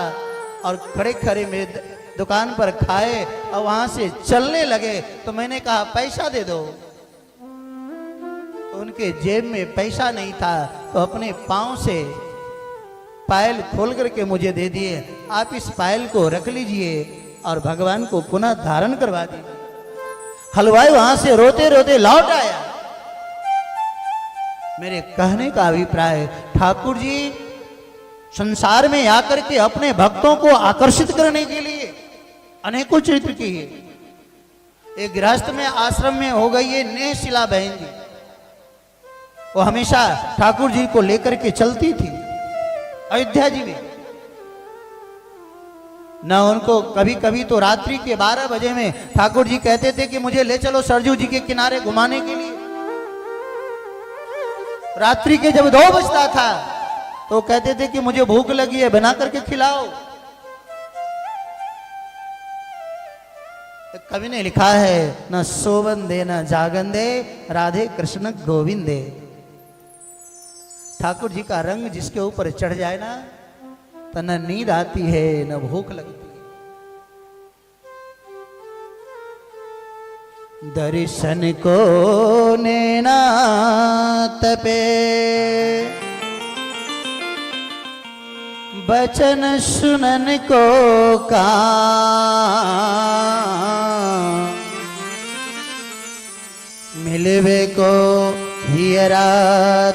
Speaker 1: और खड़े खड़े मेरे दुकान पर खाए और वहां से चलने लगे। तो मैंने कहा पैसा दे दो, तो उनके जेब में पैसा नहीं था तो अपने पांव से पायल खोल करके मुझे दे दिए। आप इस पायल को रख लीजिए और भगवान को पुनः धारण करवा दीजिए। हलवाई वहां से रोते रोते लौट आया। मेरे कहने का अभिप्राय, ठाकुर जी संसार में आकर के अपने भक्तों को आकर्षित करने के लिए अनेकों चरित्र किए। एक गृहस्थ में आश्रम में हो गई है नेहशिला बहन जी, वो हमेशा ठाकुर जी को लेकर के चलती थी अयोध्या जी में। न उनको कभी कभी तो रात्रि के 12 बजे में ठाकुर जी कहते थे कि मुझे ले चलो सरजू जी के किनारे घुमाने के लिए। रात्रि के जब 2 बजता था तो कहते थे कि मुझे भूख लगी है, बना करके खिलाओ। कवि ने लिखा है, न सोवन दे न जागन दे, राधे कृष्ण गोविंदे। ठाकुर जी का रंग जिसके ऊपर चढ़ जाए ना, तो न नींद आती है न भूख लगती है। दर्शन को नैना तपे, बचन सुनन को कान, मिलवे को हियरा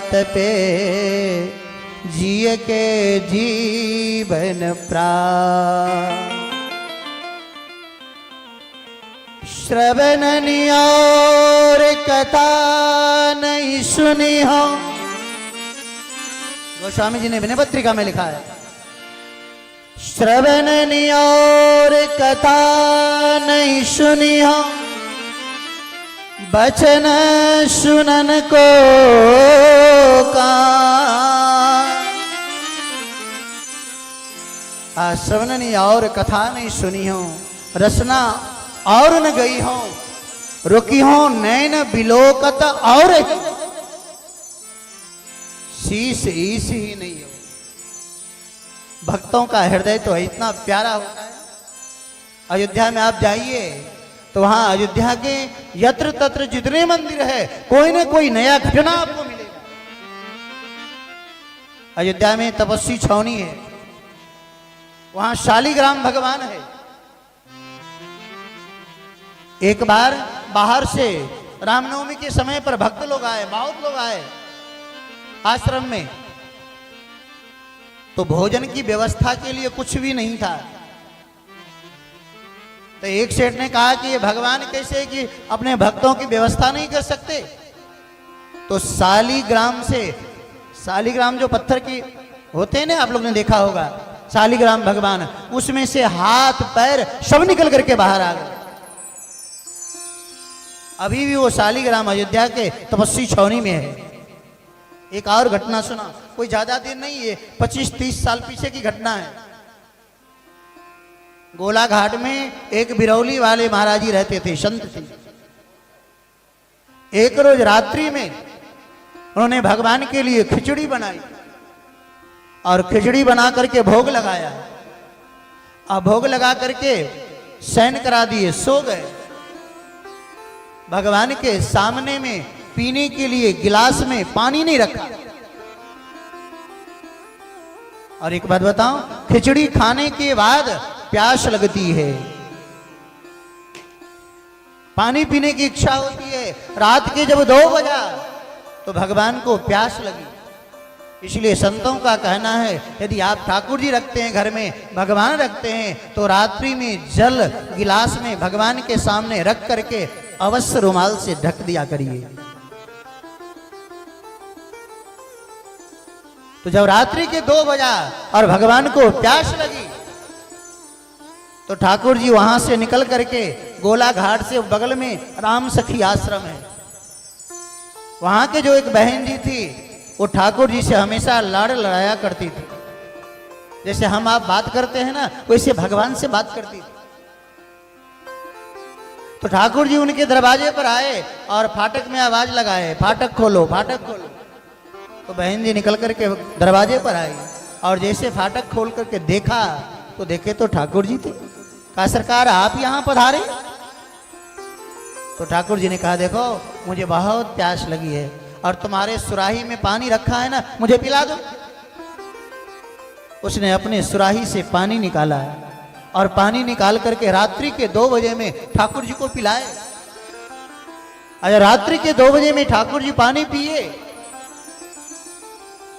Speaker 1: तपे, जिय के जीवन प्राण। श्रवण और कथा नहीं सुनी हो, गोस्वामी जी ने विनय पत्रिका में लिखा है। श्रवण और कथा नहीं सुनी हो, बचन सुनन को कान। श्रवण और कथा नहीं सुनी हो, रसना और न गई हो, रुकी हो नैन बिलोकत और शीश ईश ही नहीं हो। भक्तों का हृदय तो इतना प्यारा होता है। अयोध्या में आप जाइए तो वहां अयोध्या के यत्र तत्र जितने मंदिर है, कोई ना कोई नया घटना आपको मिलेगा। अयोध्या में तपस्वी छावनी है, वहां शालिग्राम भगवान है। एक बार बाहर से रामनवमी के समय पर भक्त लोग आए, बहुत लोग आए आश्रम में, तो भोजन की व्यवस्था के लिए कुछ भी नहीं था। तो एक सेठ ने कहा कि ये भगवान कैसे कि अपने भक्तों की व्यवस्था नहीं कर सकते। तो शालिग्राम से, शालिग्राम जो पत्थर की होते हैं ना, आप लोग ने देखा होगा शालिग्राम भगवान, उसमें से हाथ पैर सब निकल करके बाहर आ गए। अभी भी वो शालिग्राम अयोध्या के तपस्वी छावनी में है। एक और घटना सुना, कोई ज्यादा दिन नहीं है, 25-30 साल पीछे की घटना है। गोला घाट में एक बिरौली वाले महाराज जी रहते थे, संत थे। एक रोज रात्रि में उन्होंने भगवान के लिए खिचड़ी बनाई और खिचड़ी बना करके भोग लगाया। अब भोग लगा करके शयन करा दिए, सो गए। भगवान के सामने में पीने के लिए गिलास में पानी नहीं रखा। और एक बात बताऊं, खिचड़ी खाने के बाद प्यास लगती है, पानी पीने की इच्छा होती है। रात के जब 2 बजा तो भगवान को प्यास लगी। इसलिए संतों का कहना है, यदि आप ठाकुर जी रखते हैं घर में, भगवान रखते हैं, तो रात्रि में जल गिलास में भगवान के सामने रख करके अवश्य रुमाल से ढक दिया करिए। तो जब रात्रि के 2 बजा और भगवान को प्यास लगी तो ठाकुर जी वहां से निकल करके गोला घाट से बगल में राम सखी आश्रम है, वहां के जो एक बहन जी थी वो ठाकुर जी से हमेशा लड़ लड़ाया करती थी। जैसे हम आप बात करते हैं ना, वैसे भगवान से बात करती थी। तो ठाकुर जी उनके दरवाजे पर आए और फाटक में आवाज लगाए, फाटक खोलो, फाटक खोलो। तो बहन जी निकल करके दरवाजे पर आई और जैसे फाटक खोल करके देखा तो देखे तो ठाकुर जी थे। कहा, सरकार आप यहां पधारे? तो ठाकुर जी ने कहा, देखो मुझे बहुत प्यास लगी है और तुम्हारे सुराही में पानी रखा है ना, मुझे पिला दो। उसने अपने सुराही से पानी निकाला और पानी निकाल करके रात्रि के 2 बजे में ठाकुर जी को पिलाए। अगर रात्रि के 2 बजे में ठाकुर जी पानी पिए,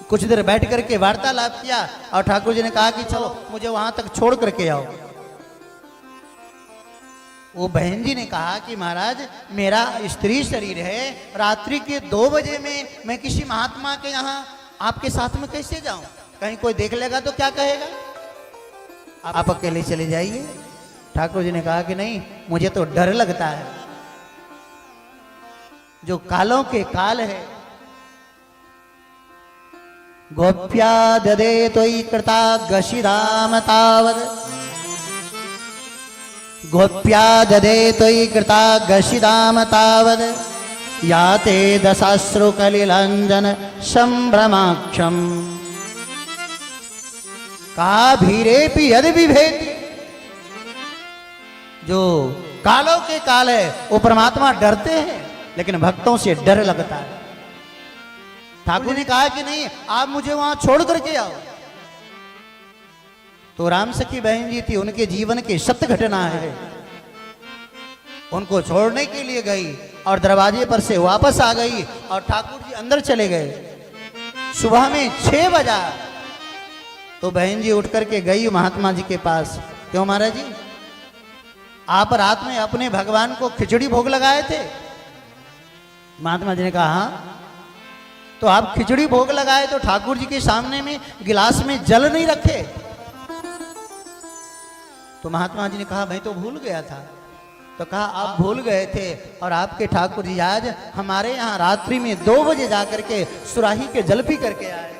Speaker 1: कुछ देर बैठ करके वार्तालाप किया और ठाकुर जी ने कहा कि चलो मुझे वहां तक छोड़ करके आओ। वो बहन जी ने कहा कि महाराज मेरा स्त्री शरीर है, रात्रि के 2 बजे में मैं किसी महात्मा के यहाँ आपके साथ में कैसे जाऊं? कहीं कोई देख लेगा तो क्या कहेगा? आप अकेले चले जाइए। ठाकुर जी ने कहा कि नहीं, मुझे तो डर लगता है। जो कालों के काल है, गोप्या ददे तोयि कृता गशिधाम तावद, गोप्या ददे तोयि कृता गशिधाम तावद, याते दशाश्रु कलिलंजन संभ्रमाक्षम, का भीरेपि यदि विभेति। जो कालों के काल है वो परमात्मा डरते हैं, लेकिन भक्तों से डर लगता है। ठाकुर ने कहा कि नहीं, आप मुझे वहां छोड़ करके आओ। तो राम सखी बहन जी थी, उनके जीवन की सत्य घटना है। उनको छोड़ने के लिए गई और दरवाजे पर से वापस आ गई और ठाकुर जी अंदर चले गए। सुबह में 6 बजा तो बहन जी उठ करके गई महात्मा जी के पास। क्यों महाराज जी, आप रात में अपने भगवान को खिचड़ी भोग लगाए थे? महात्मा जी ने कहा हाँ। तो आप खिचड़ी भोग लगाए तो ठाकुर जी के सामने में गिलास में जल नहीं रखे? तो महात्मा जी ने कहा मैं तो भूल गया था। तो कहा आप भूल गए थे और आपके ठाकुर जी आज हमारे यहाँ रात्रि में 2 बजे जाकर के सुराही के जल पी करके आए।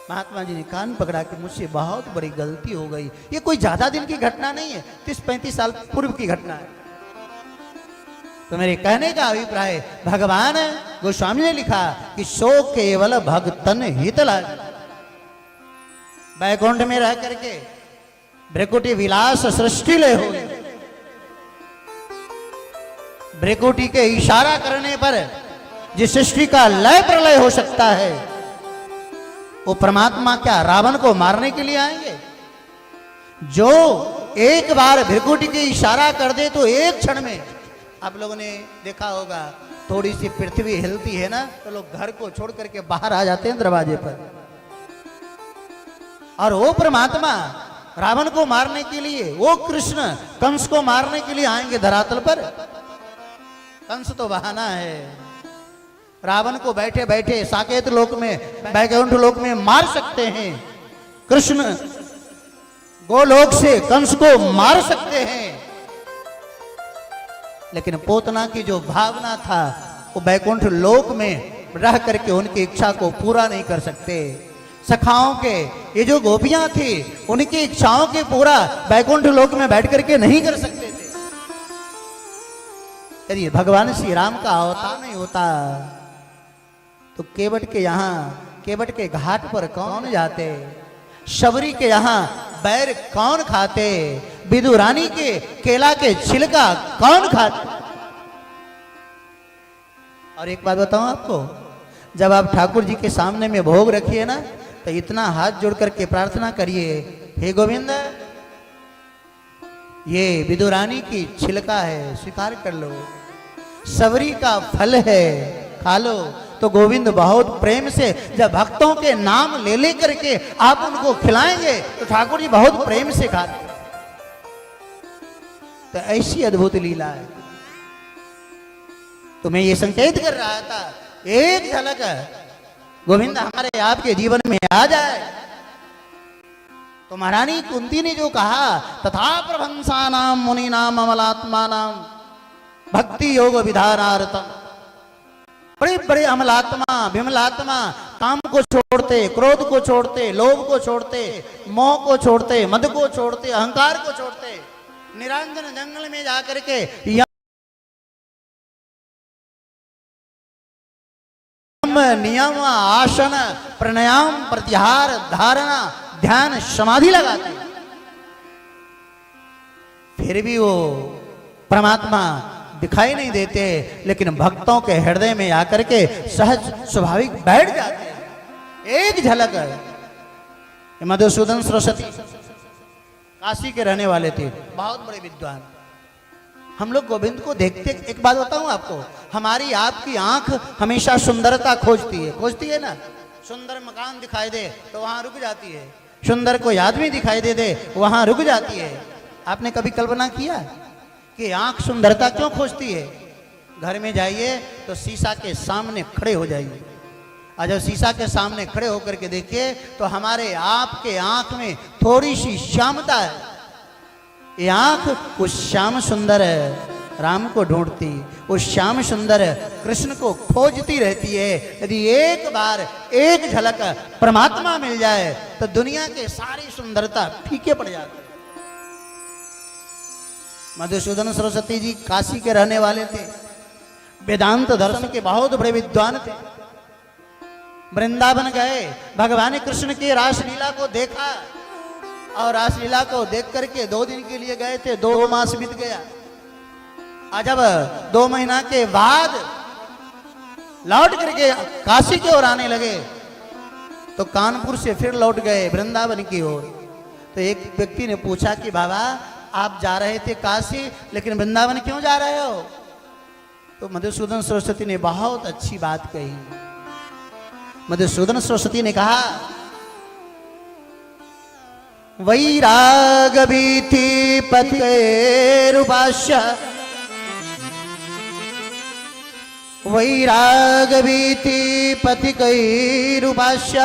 Speaker 1: महात्मा जी ने कान पकड़ा कि मुझसे बहुत बड़ी गलती हो गई। ये कोई ज्यादा दिन की घटना नहीं है, 30-35 साल पूर्व की घटना है। तो मेरे कहने का अभिप्राय, भगवान गोस्वामी ने लिखा कि सो केवल भक्तन हित लाग। बैकुंठ में रह करके भ्रिकुटी विलास सृष्टि ले हो, भ्रिकुटी के इशारा करने पर जिस सृष्टि का लय प्रलय हो सकता है, वो परमात्मा क्या रावण को मारने के लिए आएंगे? जो एक बार भ्रिकुटी के इशारा कर दे तो एक क्षण में, आप लोगों ने देखा होगा थोड़ी सी पृथ्वी हिलती है ना तो लोग घर को छोड़ करके बाहर आ जाते हैं दरवाजे पर। और वो परमात्मा रावण को मारने के लिए, वो कृष्ण कंस को मारने के लिए आएंगे धरातल पर। कंस तो बहाना है, रावण को बैठे बैठे साकेत लोक में, बैकुंठ लोक में मार सकते हैं। कृष्ण गोलोक से कंस को मार सकते हैं, लेकिन पोतना की जो भावना था वो बैकुंठ लोक में रह करके उनकी इच्छा को पूरा नहीं कर सकते। सखाओं के ये जो गोपियां थी, उनकी इच्छाओं के पूरा बैकुंठ लोक में बैठ करके नहीं कर सकते थे। यदि भगवान श्री राम का अवतार नहीं होता तो केवट के यहाँ, केवट के घाट पर कौन जाते? शबरी के यहाँ बैर कौन खाते? विदुरानी के केला के छिलका कौन खाते? और एक बात बताऊं आपको, जब आप ठाकुर जी के सामने में भोग रखिए ना, तो इतना हाथ जोड़ करके प्रार्थना करिए, हे गोविंद, ये विदुरानी की छिलका है, स्वीकार कर लो, सबरी का फल है, खा लो। तो गोविंद बहुत प्रेम से जब भक्तों के नाम ले ले करके आप उनको खिलाएंगे, तो ठाकुर जी बहुत प्रेम से खाते। तो ऐसी अद्भुत लीला है। तो मैं ये संकेत कर रहा था, एक झलक गोविंद हमारे आपके जीवन में आ जाए। तो महारानी कुंती ने जो कहा, तथा प्रभंसानाम मुनीनाम अमलात्मानाम भक्ति योग विधानार्थम, बड़े बड़े अमलात्मा विमलात्मा काम को छोड़ते, क्रोध को छोड़ते, लोभ को छोड़ते, मोह को छोड़ते, मद को छोड़ते, अहंकार को छोड़ते, निरंजन जंगल में जाकर के नियम आसन प्राणायाम प्रत्याहार धारणा ध्यान समाधि लगाते, फिर भी वो परमात्मा दिखाई नहीं देते, लेकिन भक्तों के हृदय में आकर के सहज स्वाभाविक बैठ जाते हैं। एक झलक है। मधुसूदन सरस्वती काशी के रहने वाले थे, बहुत बड़े विद्वान। हम लोग गोविंद को देखते, एक बात बताऊं आपको, हमारी आपकी आंख हमेशा सुंदरता खोजती है ना। सुंदर मकान दिखाई दे तो वहां रुक जाती है, सुंदर कोई आदमी दिखाई दे वहां रुक जाती है। आपने कभी कल्पना किया कि आंख सुंदरता क्यों खोजती है? घर में जाइए तो शीशा के सामने खड़े हो जाइए, और जब शीशा के सामने खड़े होकर के देखिए तो हमारे आपके आंख में थोड़ी सी श्यामता है। ये आंख उस श्याम सुंदर राम को ढूंढती, उस श्याम सुंदर कृष्ण को खोजती रहती है। यदि एक बार एक झलक परमात्मा मिल जाए तो दुनिया के सारी सुंदरता फीके पड़ जाती है। मधुसूदन सरस्वती जी काशी के रहने वाले थे, वेदांत दर्शन के बहुत बड़े विद्वान थे। वृंदावन गए, भगवान कृष्ण की रासलीला को देखा, और रासलीला को देख करके 2 दिन के लिए गए थे, 2 मास बीत गया। और जब 2 महीना के बाद लौट करके काशी की ओर आने लगे तो कानपुर से फिर लौट गए वृंदावन की ओर। तो एक व्यक्ति ने पूछा कि बाबा आप जा रहे थे काशी, लेकिन वृंदावन क्यों जा रहे हो? तो मधुसूदन सरस्वती ने बहुत अच्छी बात कही। मधुसूदन सरस्वती ने कहा, वैराग भीति पथिकेरुपास्य, वैराग भीति पथिकैरुपास्य,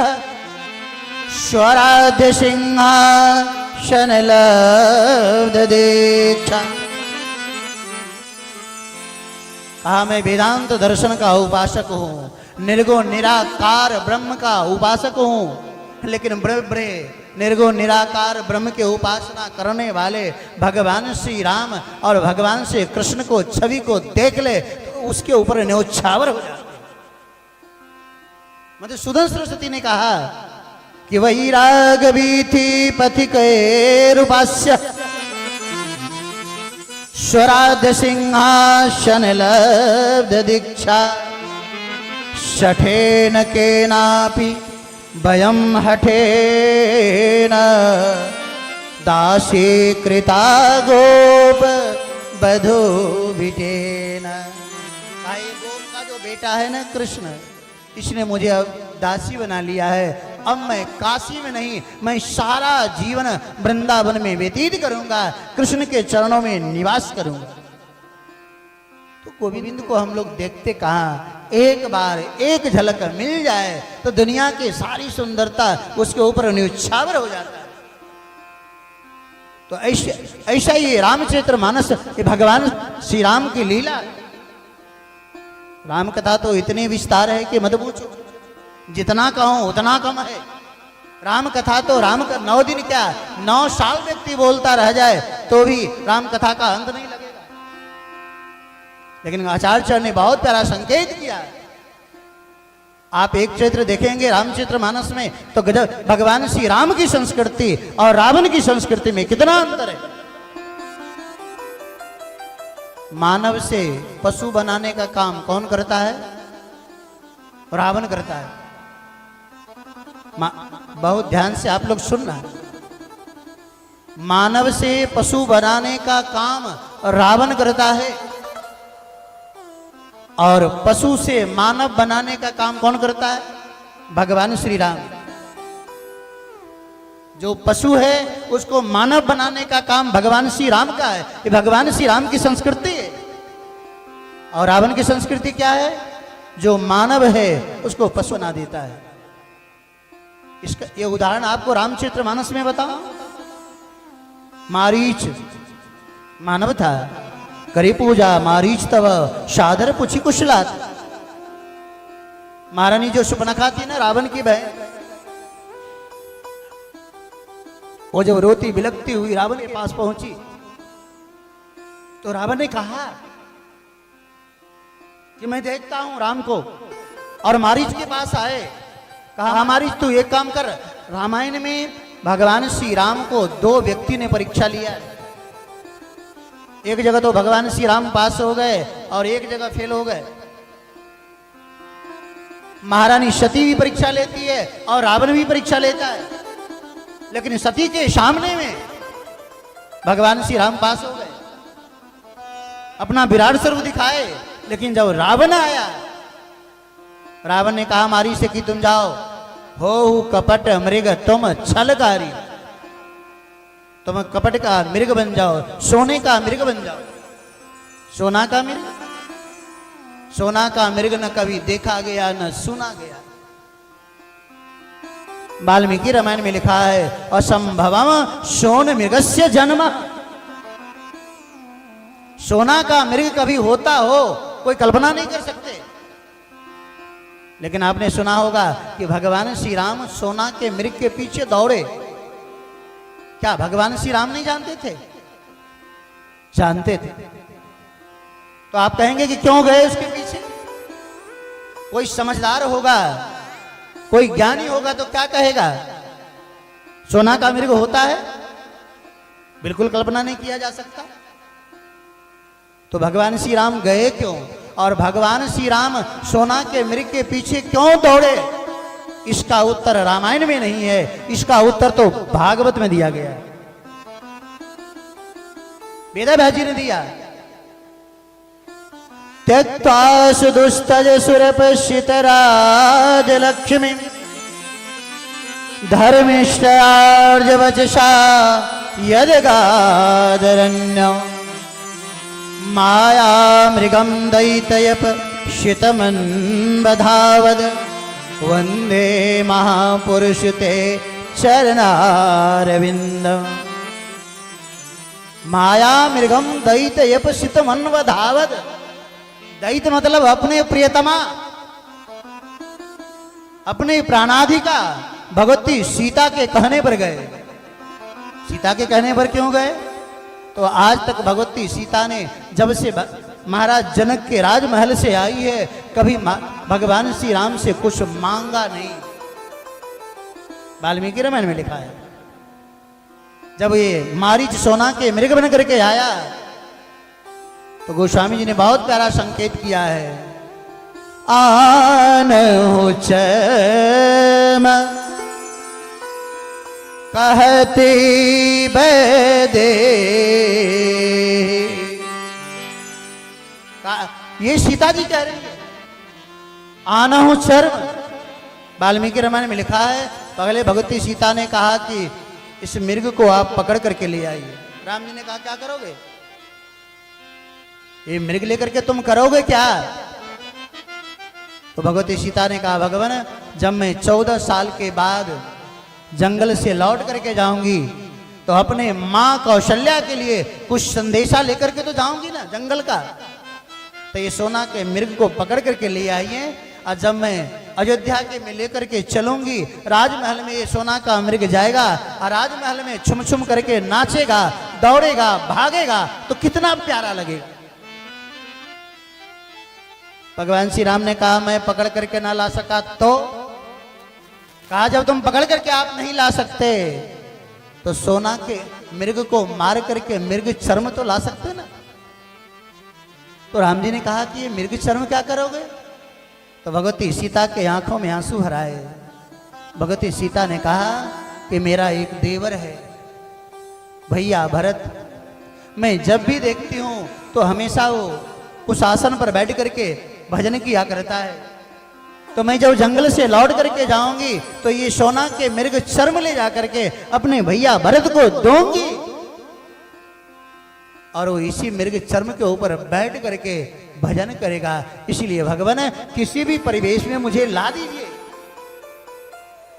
Speaker 1: स्वराध्य सिंहासन लब्ध दीक्षा। कहा मैं वेदांत दर्शन का उपासक हूँ, निर्गुण निराकार ब्रह्म का उपासक हूँ, लेकिन बड़े निर्गुण निराकार ब्रह्म के उपासना करने वाले भगवान श्री राम और भगवान श्री कृष्ण को छवि को देख ले तो उसके ऊपर न्योछावर हो जाते। मधुसूदन सरस्वती ने कहा कि वैराग भीति पथिकैरुपास्य, स्वराध्य सिंहासन लब्ध दीक्षा, शठेन केनापि वयं हठेन दासी कृता गोप बधू विटेन। भाई गोप का जो बेटा है ना कृष्ण, इसने मुझे अब दासी बना लिया है। अब मैं काशी में नहीं, मैं सारा जीवन वृंदावन में व्यतीत करूंगा, कृष्ण के चरणों में निवास करूंगा। तो गोविंद को हम लोग देखते कहाँ, एक बार एक झलक मिल जाए तो दुनिया की सारी सुंदरता उसके ऊपर न्योछावर हो जाता है। तो ऐसा ही रामचरित्र मानस भगवान श्री राम की लीला। राम कथा तो इतनी विस्तार है कि मत पूछो, जितना कहो उतना कम है। राम कथा तो राम का 9 दिन क्या 9 साल व्यक्ति बोलता रह जाए तो भी राम कथा का अंत नहीं लगेगा। लेकिन आचार्य ने बहुत प्यारा संकेत किया। आप एक चरित्र देखेंगे रामचरित्र मानस में तो भगवान श्री राम की संस्कृति और रावण की संस्कृति में कितना अंतर है। मानव से पशु बनाने का काम कौन करता है? रावण करता है। बहुत ध्यान से आप लोग सुनना, मानव से पशु बनाने का काम रावण करता है और पशु से मानव बनाने का काम कौन करता है? भगवान श्री राम। जो पशु है उसको मानव बनाने का काम भगवान श्री राम का है। ये भगवान श्री राम की संस्कृति है। और रावण की संस्कृति क्या है? जो मानव है उसको पशु बना देता है। इसका ये उदाहरण आपको रामचरितमानस में बताओ। मारीच मानव था, करी पूजा मारीच तव सादर पुछि कुशलात। महारानी जो सुपनखा थी ना, रावण की बहन, वो जब रोती बिलखती हुई रावण के पास पहुंची तो रावण ने कहा कि मैं देखता हूं राम को, और मारीच के पास आए, कहा मारीच तू एक काम कर। रामायण में भगवान श्री राम को दो व्यक्ति ने परीक्षा लिया। एक जगह तो भगवान श्री राम पास हो गए और एक जगह फेल हो गए। महारानी सती भी परीक्षा लेती है और रावण भी परीक्षा लेता है, लेकिन सती के सामने में भगवान श्री राम पास हो गए, अपना विराट स्वरूप दिखाए। लेकिन जब रावण आया, रावण ने कहा मारी से कि तुम जाओ, हो कपट मृग तुम छलकारी, तुम कपट का मृग बन जाओ, सोने का मृग बन जाओ। सोना का मृग, सोना का मृग न कभी देखा गया न सुना गया। वाल्मीकि रामायण में लिखा है असंभवम सोन मृगस्य जन्म। सोना का मृग कभी होता हो कोई कल्पना नहीं कर सकते। लेकिन आपने सुना होगा कि भगवान श्री राम सोना के मृग के पीछे दौड़े। क्या भगवान श्री राम नहीं जानते थे? जानते थे। तो आप कहेंगे कि क्यों गए उसके पीछे? कोई समझदार होगा, कोई ज्ञानी होगा तो क्या कहेगा? सोना का मृग होता है? बिल्कुल कल्पना नहीं किया जा सकता। तो भगवान श्री राम गए क्यों, और भगवान श्री राम सोना के मृग के पीछे क्यों दौड़े? इसका उत्तर रामायण में नहीं है, इसका उत्तर तो भागवत में दिया गया है, वेदव्यास जी ने दिया। त्यक्त्वा सुदुस्तज सुरपश्चित राज लक्ष्मी धर्मिष्ठार्ज वचसा यदगादरण्य माया मृगम दैतयप शितमन्वधावद वंदे महापुरुष ते चरणारविंद। माया मृगम दैतयप शितमन्वधावद। दैत मतलब अपने प्रियतमा, अपने प्राणाधिका भगवती सीता के कहने पर गए। सीता के कहने पर क्यों गए? तो आज तक भगवती सीता ने जब से महाराज जनक के राजमहल से आई है, कभी भगवान श्री राम से कुछ मांगा नहीं। वाल्मीकि रामायण में लिखा है। जब ये मारीच सोना के मृग बन करके आया तो गोस्वामी जी ने बहुत प्यारा संकेत किया है। आन हो चम कहती बैदे। ये सीता जी कह रही है आना हो शर्म। वाल्मीकि रामायण में लिखा है पहले भगवती सीता ने कहा कि इस मृग को आप पकड़ करके ले आइए। राम जी ने कहा क्या करोगे? ये मृग लेकर के तुम करोगे क्या? तो भगवती सीता ने कहा भगवान जब मैं 14 साल के बाद जंगल से लौट करके जाऊंगी तो अपने माँ कौशल्या के लिए कुछ संदेशा लेकर के तो जाऊंगी ना जंगल का। तो ये सोना के मृग को पकड़ करके ले आइए, और जब मैं अयोध्या के में लेकर के चलूंगी राजमहल में ये सोना का मृग जाएगा और राजमहल में छुम छुम करके नाचेगा, दौड़ेगा, भागेगा तो कितना प्यारा लगेगा। भगवान श्री राम ने कहा मैं पकड़ करके ना ला सका तो? कहा जब तुम पकड़ करके आप नहीं ला सकते तो सोना के मृग को मार करके मृग चर्म तो ला सकते ना। तो राम जी ने कहा कि ये मृग चर्म क्या करोगे? तो भगवती सीता के आंखों में आंसू भराए। भगवती सीता ने कहा कि मेरा एक देवर है भैया भरत, मैं जब भी देखती हूँ तो हमेशा वो उस आसन पर बैठ करके भजन किया करता है। तो मैं जब जंगल से लौट करके जाऊंगी तो ये सोना के मृग चर्म ले जा करके अपने भैया भरत को दूंगी और वो इसी मृग चर्म के ऊपर बैठ करके भजन करेगा। इसलिए भगवान किसी भी परिवेश में मुझे ला दीजिए।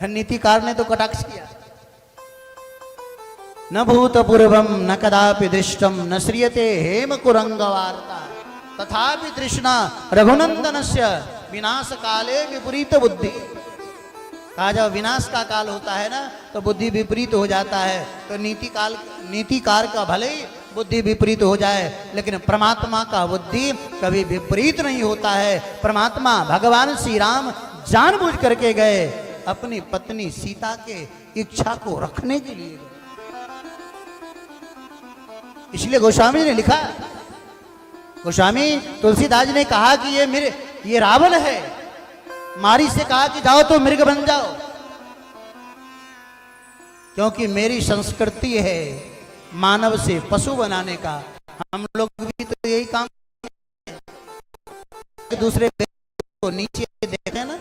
Speaker 1: नीतिकार ने तो कटाक्ष किया, न भूतपूर्वम न कदापि दृष्टम न श्रियते हेम कुरंग वार्ता तथापि तृष्णा रघुनंदनस्य विनाश काले विपरीत बुद्धि। कहा जब विनाश का काल होता है ना तो बुद्धि विपरीत हो जाता है। तो नीतिकार का भले ही बुद्धि विपरीत हो जाए लेकिन परमात्मा का बुद्धि कभी विपरीत नहीं होता है। परमात्मा भगवान श्री राम जानबूझ करके गए अपनी पत्नी सीता के इच्छा को रखने के लिए। इसलिए गोस्वामी ने लिखा, गोस्वामी तुलसीदास ने कहा कि ये रावण है। मारी से कहा कि जाओ तो मृग बन जाओ, क्योंकि मेरी संस्कृति है मानव से पशु बनाने का। हम लोग भी तो यही काम दूसरे को नीचे देखे ना,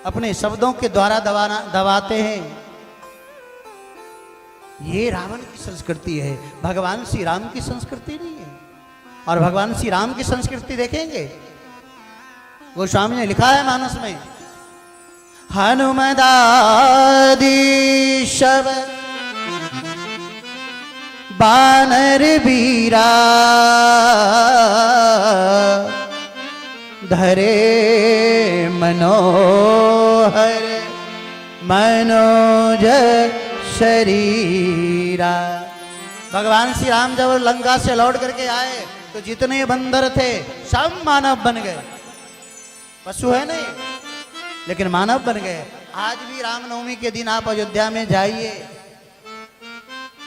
Speaker 1: अपने शब्दों के द्वारा दबाते हैं। ये रावण की संस्कृति है, भगवान श्री राम की संस्कृति नहीं है। और भगवान श्री राम की संस्कृति देखेंगे, गोस्वामी ने लिखा है मानस में, हनुमदादि शब बानर बीरा धरे मनोहर मनोज शरीरा। भगवान श्री राम जब लंका से लौट करके आए तो जितने बंदर थे सब मानव बन गए। पशु है नहीं लेकिन मानव बन गए। आज भी रामनवमी के दिन आप अयोध्या में जाइए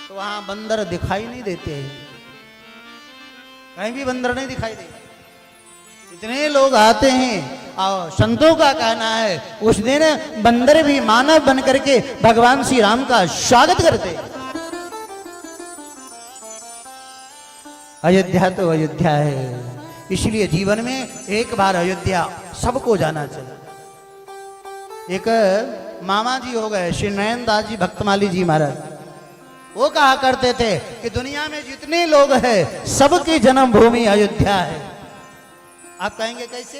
Speaker 1: तो वहां बंदर दिखाई नहीं देते, कहीं भी बंदर नहीं दिखाई देते। इतने लोग आते हैं और संतों का कहना है उस दिन बंदर भी मानव बन करके भगवान श्री राम का स्वागत करते। अयोध्या तो अयोध्या है, इसलिए जीवन में एक बार अयोध्या सबको जाना चाहिए। एक मामा जी हो गए श्री नयन दास जी भक्तमाली जी महाराज, वो कहा करते थे कि दुनिया में जितने लोग हैं सबकी जन्मभूमि अयोध्या है। आप कहेंगे कैसे?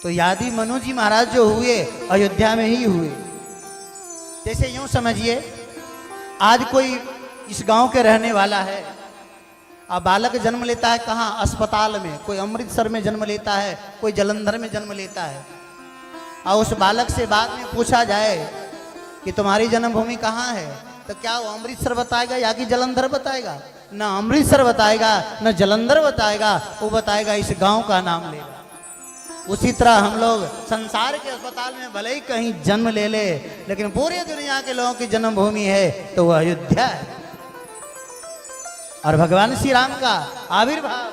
Speaker 1: तो यादी मनु जी महाराज जो हुए अयोध्या में ही हुए। जैसे यूं समझिए, आज कोई इस गांव के रहने वाला है, अब बालक जन्म लेता है कहाँ? अस्पताल में। कोई अमृतसर में जन्म लेता है, कोई जलंधर में जन्म लेता है। और उस बालक से बाद में पूछा जाए कि तुम्हारी जन्मभूमि कहाँ है, तो क्या वो अमृतसर बताएगा या कि जलंधर बताएगा? न अमृतसर बताएगा न जलंधर बताएगा, वो बताएगा इस गांव का नाम लेगा। उसी तरह हम लोग संसार के अस्पताल में भले ही कहीं जन्म ले ले, लेकिन पूरी दुनिया के लोगों की जन्मभूमि है तो वह अयोध्या है। और भगवान श्री राम का आविर्भाव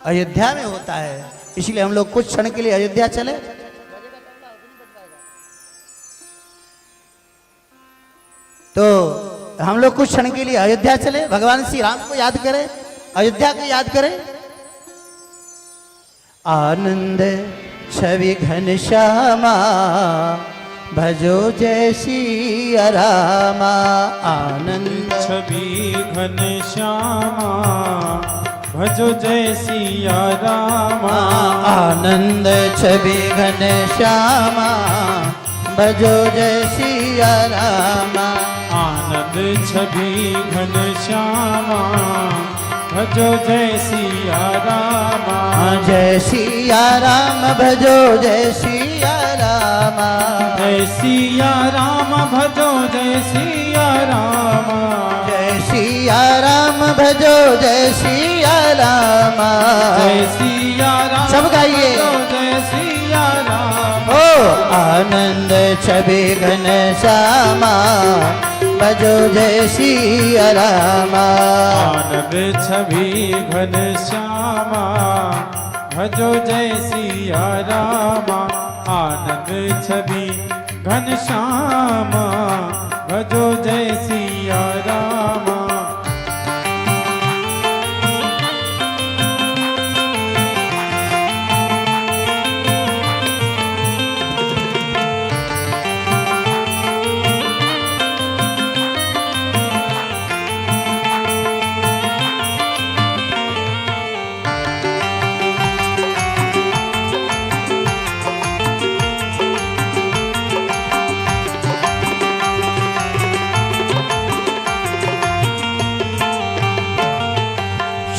Speaker 1: अयोध्या में होता है। इसलिए हम लोग कुछ क्षण के लिए अयोध्या चले। तो हम लोग कुछ क्षण के लिए अयोध्या चले, भगवान श्री राम को याद करें, अयोध्या को याद करें। आनंद छवि घन श्यामा भजो जय सिया रामा। आनंद
Speaker 2: छवि घन श्यामा भजो जय सिया रामा।
Speaker 1: आनंद छवि घन श्यामा भजो जय सिया रामा।
Speaker 2: आनंद छवि घन श्यामा भजो जय सिया रामा।
Speaker 1: जय सिया राम भजो जय सिया रामा।
Speaker 2: जय सिया राम भजो जय सिया रामा।
Speaker 1: जय सिया राम भजो जय सिया रामा।
Speaker 2: जय सिया राम
Speaker 1: सब गाइए।
Speaker 2: जय सिया राम।
Speaker 1: ओ आनंद छवि घन श्यामा भजो जय सिया रामा।
Speaker 2: आनंद छवि घन श्यामा भजो जय सिया रामा। आनंद छवि घन श्यामा भजो जय सिया रामा।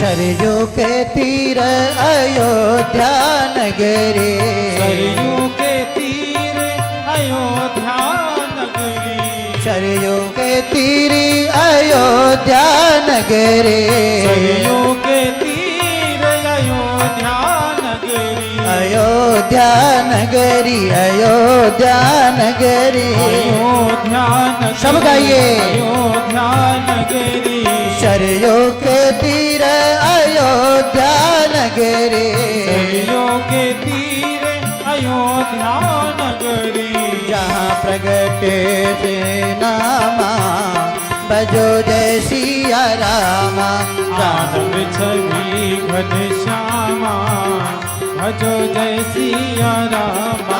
Speaker 1: सरयू के तीर अयोध्या नगरी।
Speaker 2: सरयू के तीर अयोध्या नगरी।
Speaker 1: सरयू के तीर अयोध्या नगरी।
Speaker 2: सरयू के तीर अयोध्या नगरी।
Speaker 1: अयोध्या नगरी अयोध्या नगरी।
Speaker 2: अयोध्या नगरी
Speaker 1: सब गाइए।
Speaker 2: अयोध्या नगरी।
Speaker 1: सरयू के तीर अयोध्या नगरी।
Speaker 2: सरयू के तीर अयोध्या नगरी।
Speaker 1: जहाँ प्रगटे से नामा भजो जय सिया रामा।
Speaker 2: आनंद छवि घन श्यामा भजो जय सिया रामा।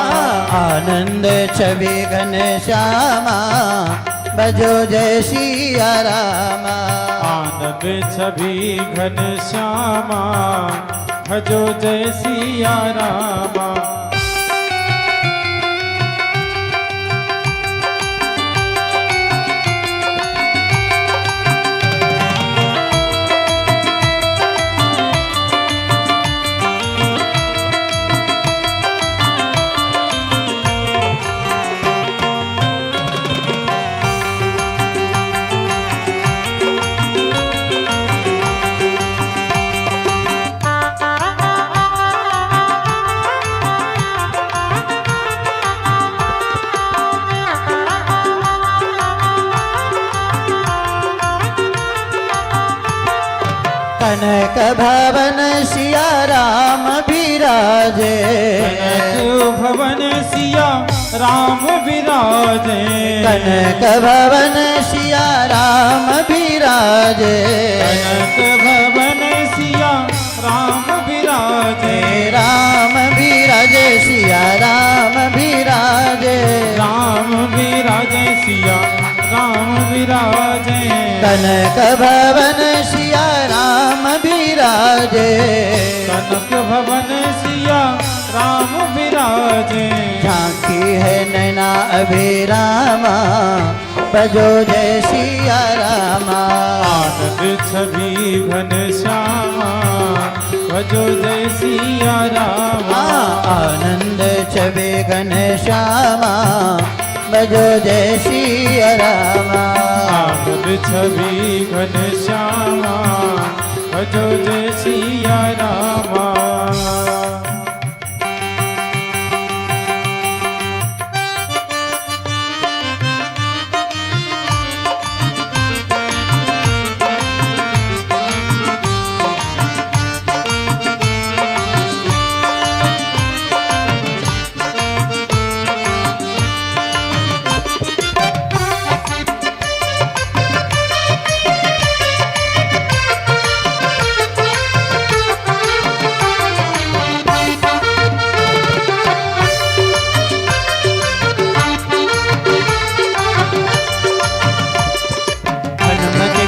Speaker 1: आनंद छवि घन श्यामा भजो जय सिया रामा।
Speaker 2: आनंद छवि घन श्यामा भजो जय सिया रामा।
Speaker 1: कनक भवन सिया राम विराजे।
Speaker 2: कनक भवन सिया राम विराजे।
Speaker 1: कनक भवन सिया राम विराजे।
Speaker 2: कनक भवन सिया राम विराजे।
Speaker 1: राम विराजे सिया राम विराजे।
Speaker 2: राम विराजे सिया राम विराजे।
Speaker 1: कनक भवन सिया राम विराजे।
Speaker 2: कनक भवन सिया राम विराजे।
Speaker 1: झांकी है नैना अभिरामा भजो जय सिया रामा।
Speaker 2: आनंद छवि घन श्यामा भजो जय सिया रामा।
Speaker 1: आनंद छवि घन श्यामा भजो जय सिया रामा।
Speaker 2: आनंद छवि घन श्यामा भजो जय सिया रामा।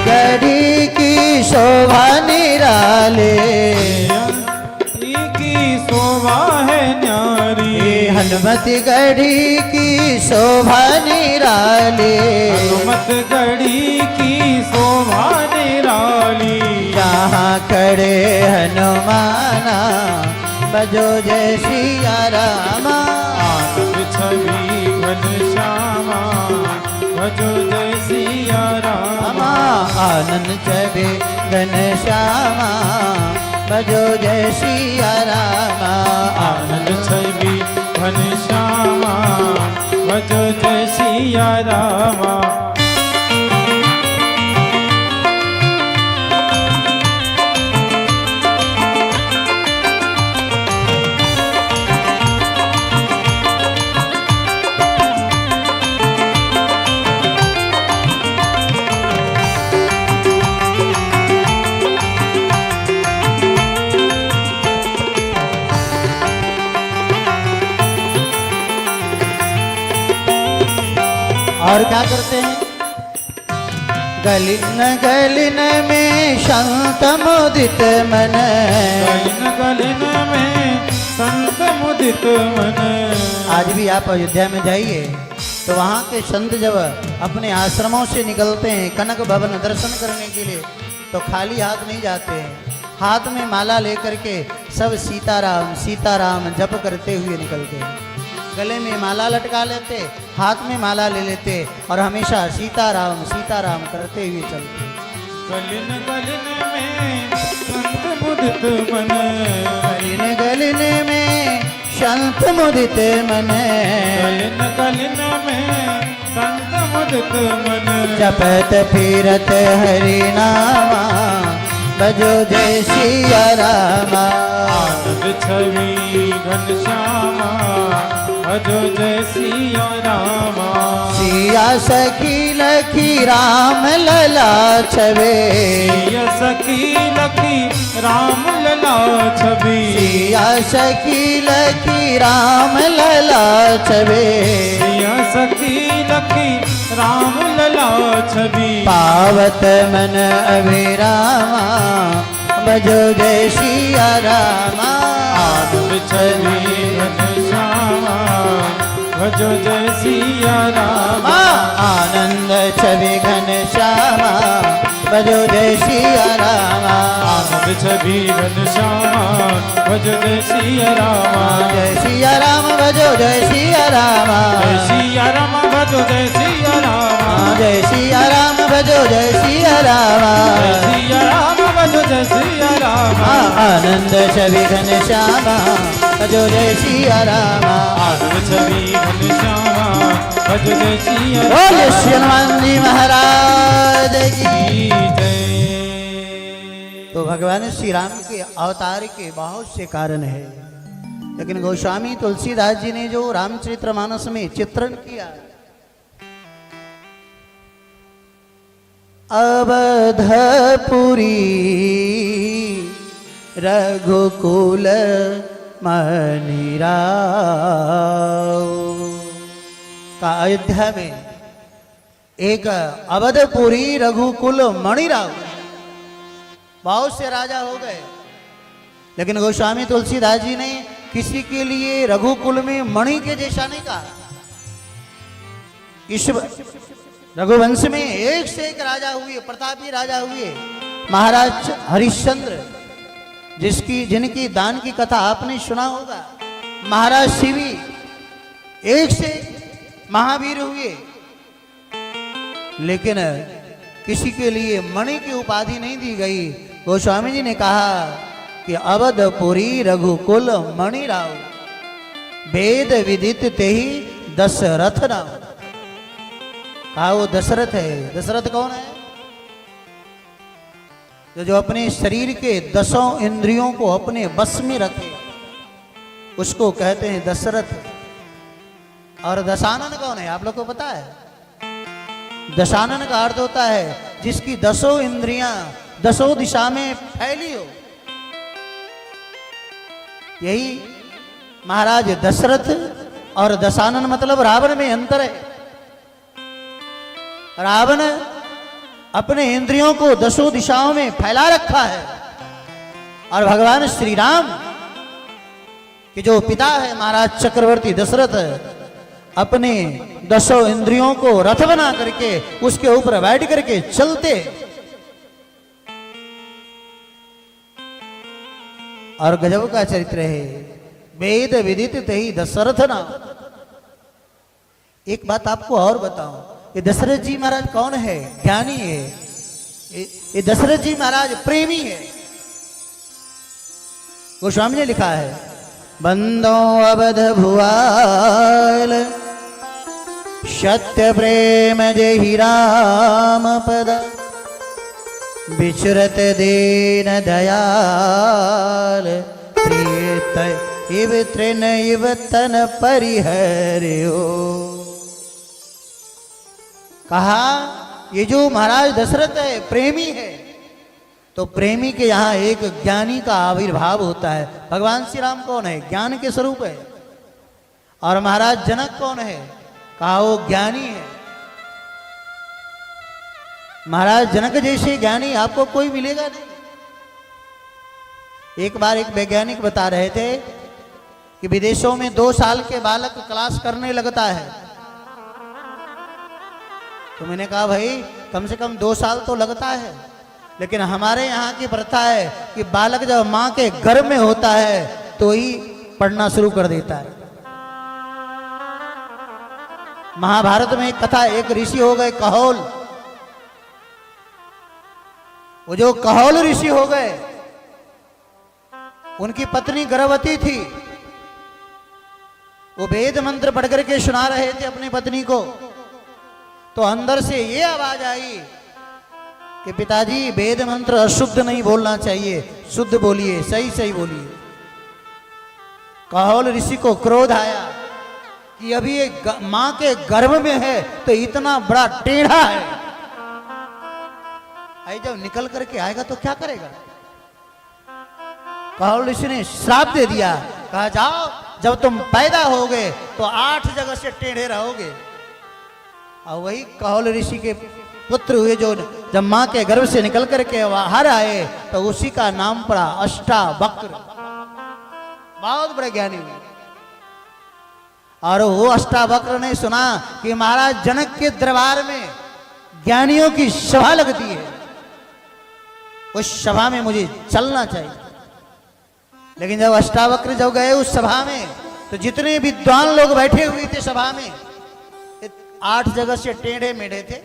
Speaker 1: गढ़ी की शोभा निराले।
Speaker 2: की शोभा है न्यारी।
Speaker 1: हनुमत गढ़ी की शोभा निराले।
Speaker 2: हनुमत गढ़ी की शोभा निराली।
Speaker 1: जहाँ खड़े हनुमाना भजो जय सिया रामा।
Speaker 2: आनंद छवि घन श्यामा भजो जय सिया रामा।
Speaker 1: आनंद छवि घन श्यामा भजो जय सिया रामा।
Speaker 2: आनंद छवि घन श्यामा भजो जय सिया रामा।
Speaker 1: और क्या करते हैं? गलिन गलिन में शांत मुदित मन,
Speaker 2: गलिन गलिन में संत मुदित मन।
Speaker 1: आज भी आप अयोध्या में जाइए तो वहाँ के संत जब अपने आश्रमों से निकलते हैं कनक भवन दर्शन करने के लिए तो खाली हाथ नहीं जाते हैं, हाथ में माला लेकर के सब सीताराम सीताराम जप करते हुए निकलते हैं। गले में माला लटका लेते, हाथ में माला ले लेते और हमेशा सीताराम सीताराम करते हुए चलते।
Speaker 2: गलिन गलिन में संत मुदित मन,
Speaker 1: गलिन गलिन में संत मुदित मन,
Speaker 2: गलिन गलिन में संत मुदित मन।
Speaker 1: जपत फिरत हरि नामा, बजो जय सिया रामा।
Speaker 2: आनंद छवि घनश्यामा, भजो जय सिया रामा।
Speaker 1: सिया सखी लखी राम लला छवे,
Speaker 2: सिया सखी लखी राम लला छवि,
Speaker 1: सिया सखी लखी राम लला छवे।
Speaker 2: सिया सखी लखी राम लला छवि।
Speaker 1: पावत मन अभिरामा, बजो जय सिया रामा।
Speaker 2: आनंद छवि घनश्यामा, भजो जय सिया रामा।
Speaker 1: आनंद छवि घनश्यामा, बजो जय सिया रामा।
Speaker 2: आनंद छवि घनश्यामा, भजो जय सिया रामा।
Speaker 1: जय सिया राम बजो जय सिया रामा।
Speaker 2: जय सिया रामा, भजो जय सिया रामा।
Speaker 1: जय सिया राम बजो जय सिया रामा।
Speaker 2: जय सिया राम, भजो जय सिया रामा।
Speaker 1: आनंद छवि घनश्यामा, बजो जय सिया रामा।
Speaker 2: आनंद छवि घनश्यामा, भजो जय सिया रामा।
Speaker 1: बोले श्री हनुमान जी महाराज की।
Speaker 2: जय।
Speaker 1: तो भगवान श्री राम के अवतार के बहुत से कारण है, लेकिन गोस्वामी तुलसीदास जी ने जो रामचरितमानस में चित्रण किया, अवधपुरी रघुकुल मणिराव का अयोध्या में एक अवधपुरी रघुकुल मणिराव, बहुत से राजा हो गए, लेकिन गोस्वामी तुलसीदास जी ने किसी के लिए रघुकुल में मणि के जैसा नहीं कहा। इस रघुवंश में एक से एक राजा हुए, प्रतापी राजा हुए। महाराज हरिश्चंद्र जिनकी दान की कथा आपने सुना होगा, महाराज शिवी एक से महावीर हुए, लेकिन किसी के लिए मणि की उपाधि नहीं दी गई। गोस्वामी जी ने कहा कि अवधपुरी रघुकुल मणिराव, वेद विदित ते ही दशरथ राव। कहा वो दशरथ है। दशरथ कौन है? जो अपने शरीर के 10 इंद्रियों को अपने बस में रखे, उसको कहते हैं दशरथ। और दशानन कौन है? आप लोग को पता है? दशानन का अर्थ होता है जिसकी 10 इंद्रियां 10 दिशा में फैली हो। यही महाराज दशरथ और दशानन, मतलब रावण में अंतर है। रावण अपने इंद्रियों को 10 दिशाओं में फैला रखा है, और भगवान श्री राम के जो पिता है महाराज चक्रवर्ती दशरथ, अपने 10 इंद्रियों को रथ बना करके उसके ऊपर बैठ करके चलते। और गजब का चरित्र है, वेद विदित ते ही दशरथ नाम। एक बात आपको और बताऊं, ये दशरथ जी महाराज कौन है? ज्ञानी है। ये दशरथ जी महाराज प्रेमी है। गोस्वामी ने लिखा है, बंदो अवध भुआल, सत्य प्रेम जहि राम पद, विचरत दीन दयाल, प्रियत इव तृण इव तन परिहर्यो। कहा ये जो महाराज दशरथ है प्रेमी है, तो प्रेमी के यहाँ एक ज्ञानी का आविर्भाव होता है। भगवान श्री राम कौन है? ज्ञान के स्वरूप है। और महाराज जनक कौन है? कहा वो ज्ञानी है। महाराज जनक जैसे ज्ञानी आपको कोई मिलेगा नहीं। एक बार एक वैज्ञानिक बता रहे थे कि विदेशों में 2 साल के बालक क्लास करने लगता है। तो मैंने कहा भाई कम से कम 2 साल तो लगता है, लेकिन हमारे यहाँ की प्रथा है कि बालक जब माँ के गर्भ में होता है तो ही पढ़ना शुरू कर देता है। महाभारत में एक कथा, एक ऋषि हो गए कहोल। वो जो कहोल ऋषि हो गए, उनकी पत्नी गर्भवती थी। वो वेद मंत्र पढ़ करके सुना रहे थे अपनी पत्नी को, तो अंदर से ये आवाज आई कि पिताजी वेद मंत्र अशुद्ध नहीं बोलना चाहिए, शुद्ध बोलिए, सही सही बोलिए। कहोल ऋषि को क्रोध आया कि अभी ये मां के गर्भ में है तो इतना बड़ा टेढ़ा है, आई जब निकल करके आएगा तो क्या करेगा। कहोल ऋषि ने श्राप दे दिया, कहा जाओ जब तुम पैदा होगे तो 8 जगह से टेढ़े रहोगे। और वही कहोल ऋषि के पुत्र हुए जो जब मां के गर्भ से निकल करके बाहर आए तो उसी का नाम पड़ा अष्टावक्र। बहुत बड़े ज्ञानी हुए। और वो अष्टावक्र ने सुना कि महाराज जनक के दरबार में ज्ञानियों की सभा लगती है, उस सभा में मुझे चलना चाहिए। लेकिन जब अष्टावक्र जब गए उस सभा में तो जितने विद्वान लोग बैठे हुए थे सभा में 8 जगह से टेढ़े मेढ़े थे।